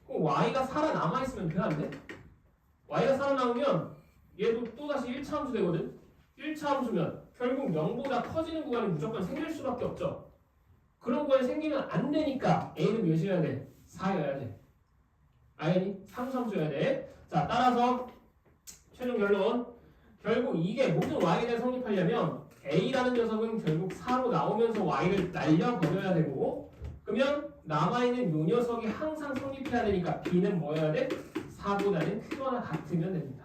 그럼 y가 살아남아있으면 돼, 안 돼? y가 살아남으면 얘도 또다시 1차 함수 되거든? 1차 함수면 결국 0보다 커지는 구간이 무조건 생길 수밖에 없죠. 그런 구간이 생기면 안 되니까 a는 몇이어야 돼? 4여야 돼. 알겠니? 상수함수여야 돼. 자, 따라서 최종 결론 결국 이게 모든 y에 대해 성립하려면 a라는 녀석은 결국 4로 나오면서 y를 날려버려야 되고 그러면 남아있는 요 녀석이 항상 성립해야 되니까 b는 뭐여야 돼? 4보다는 크거나 같으면 됩니다.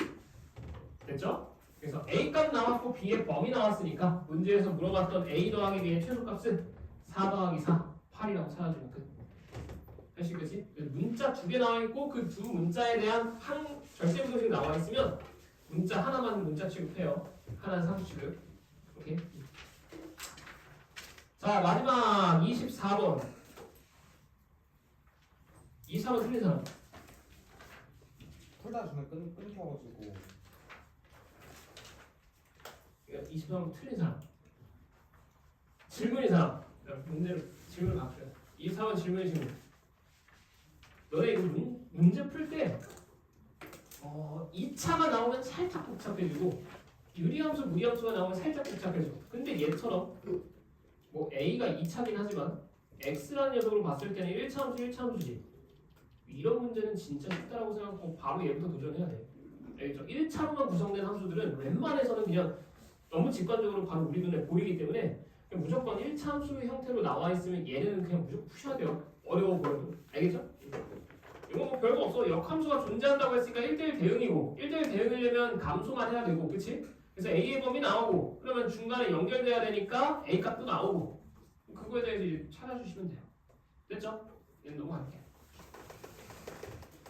됐죠? 그래서 a값 나왔고 b의 범위 나왔으니까 문제에서 물어봤던 a 더하기 b의 최소값은 4 더하기 4, 8이라고 찾아주면 끝. 아시겠지? 문자 두 개 나와있고 그 두 문자에 대한 한 절대부등식 나와있으면 문자 하나만 문자 취급해요. 하나는 상수 취급. 오케이? 자, 마지막 24번 24번 틀린 사람. 풀다 중에 끊겨가지고 24번 틀린 사람. 질문인 사람. 문제를 질문을 바꿔요. 24번 질문이 질문. 너네 이거 문제 풀 때 2차가 나오면 살짝 복잡해지고 유리함수, 무리함수가 나오면 살짝 복잡해져. 근데 얘처럼 뭐 A가 2차긴 하지만 X라는 녀석으로 봤을 때는 1차 함수, 1차 함수지. 이런 문제는 진짜 쉽다라고 생각하고 바로 얘부터 도전해야 돼. 알겠죠? 1차로만 구성된 함수들은 웬만해서는 그냥 너무 직관적으로 바로 우리 눈에 보이기 때문에 그냥 무조건 1차 함수 형태로 나와 있으면 얘는 그냥 무조건 푸셔야 돼요. 어려워 보여도. 알겠죠? 이거 뭐 별거 없어. 역함수가 존재한다고 했으니까 1대1 대응이고 1대1 대응이려면 감소만 해야 되고 그치? 그래서 A의 범위 나오고 그러면 중간에 연결돼야 되니까 A 값도 나오고 그거에 대해서 이제 찾아주시면 돼요. 됐죠? 얘는 넘어갈게요.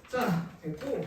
자, 됐고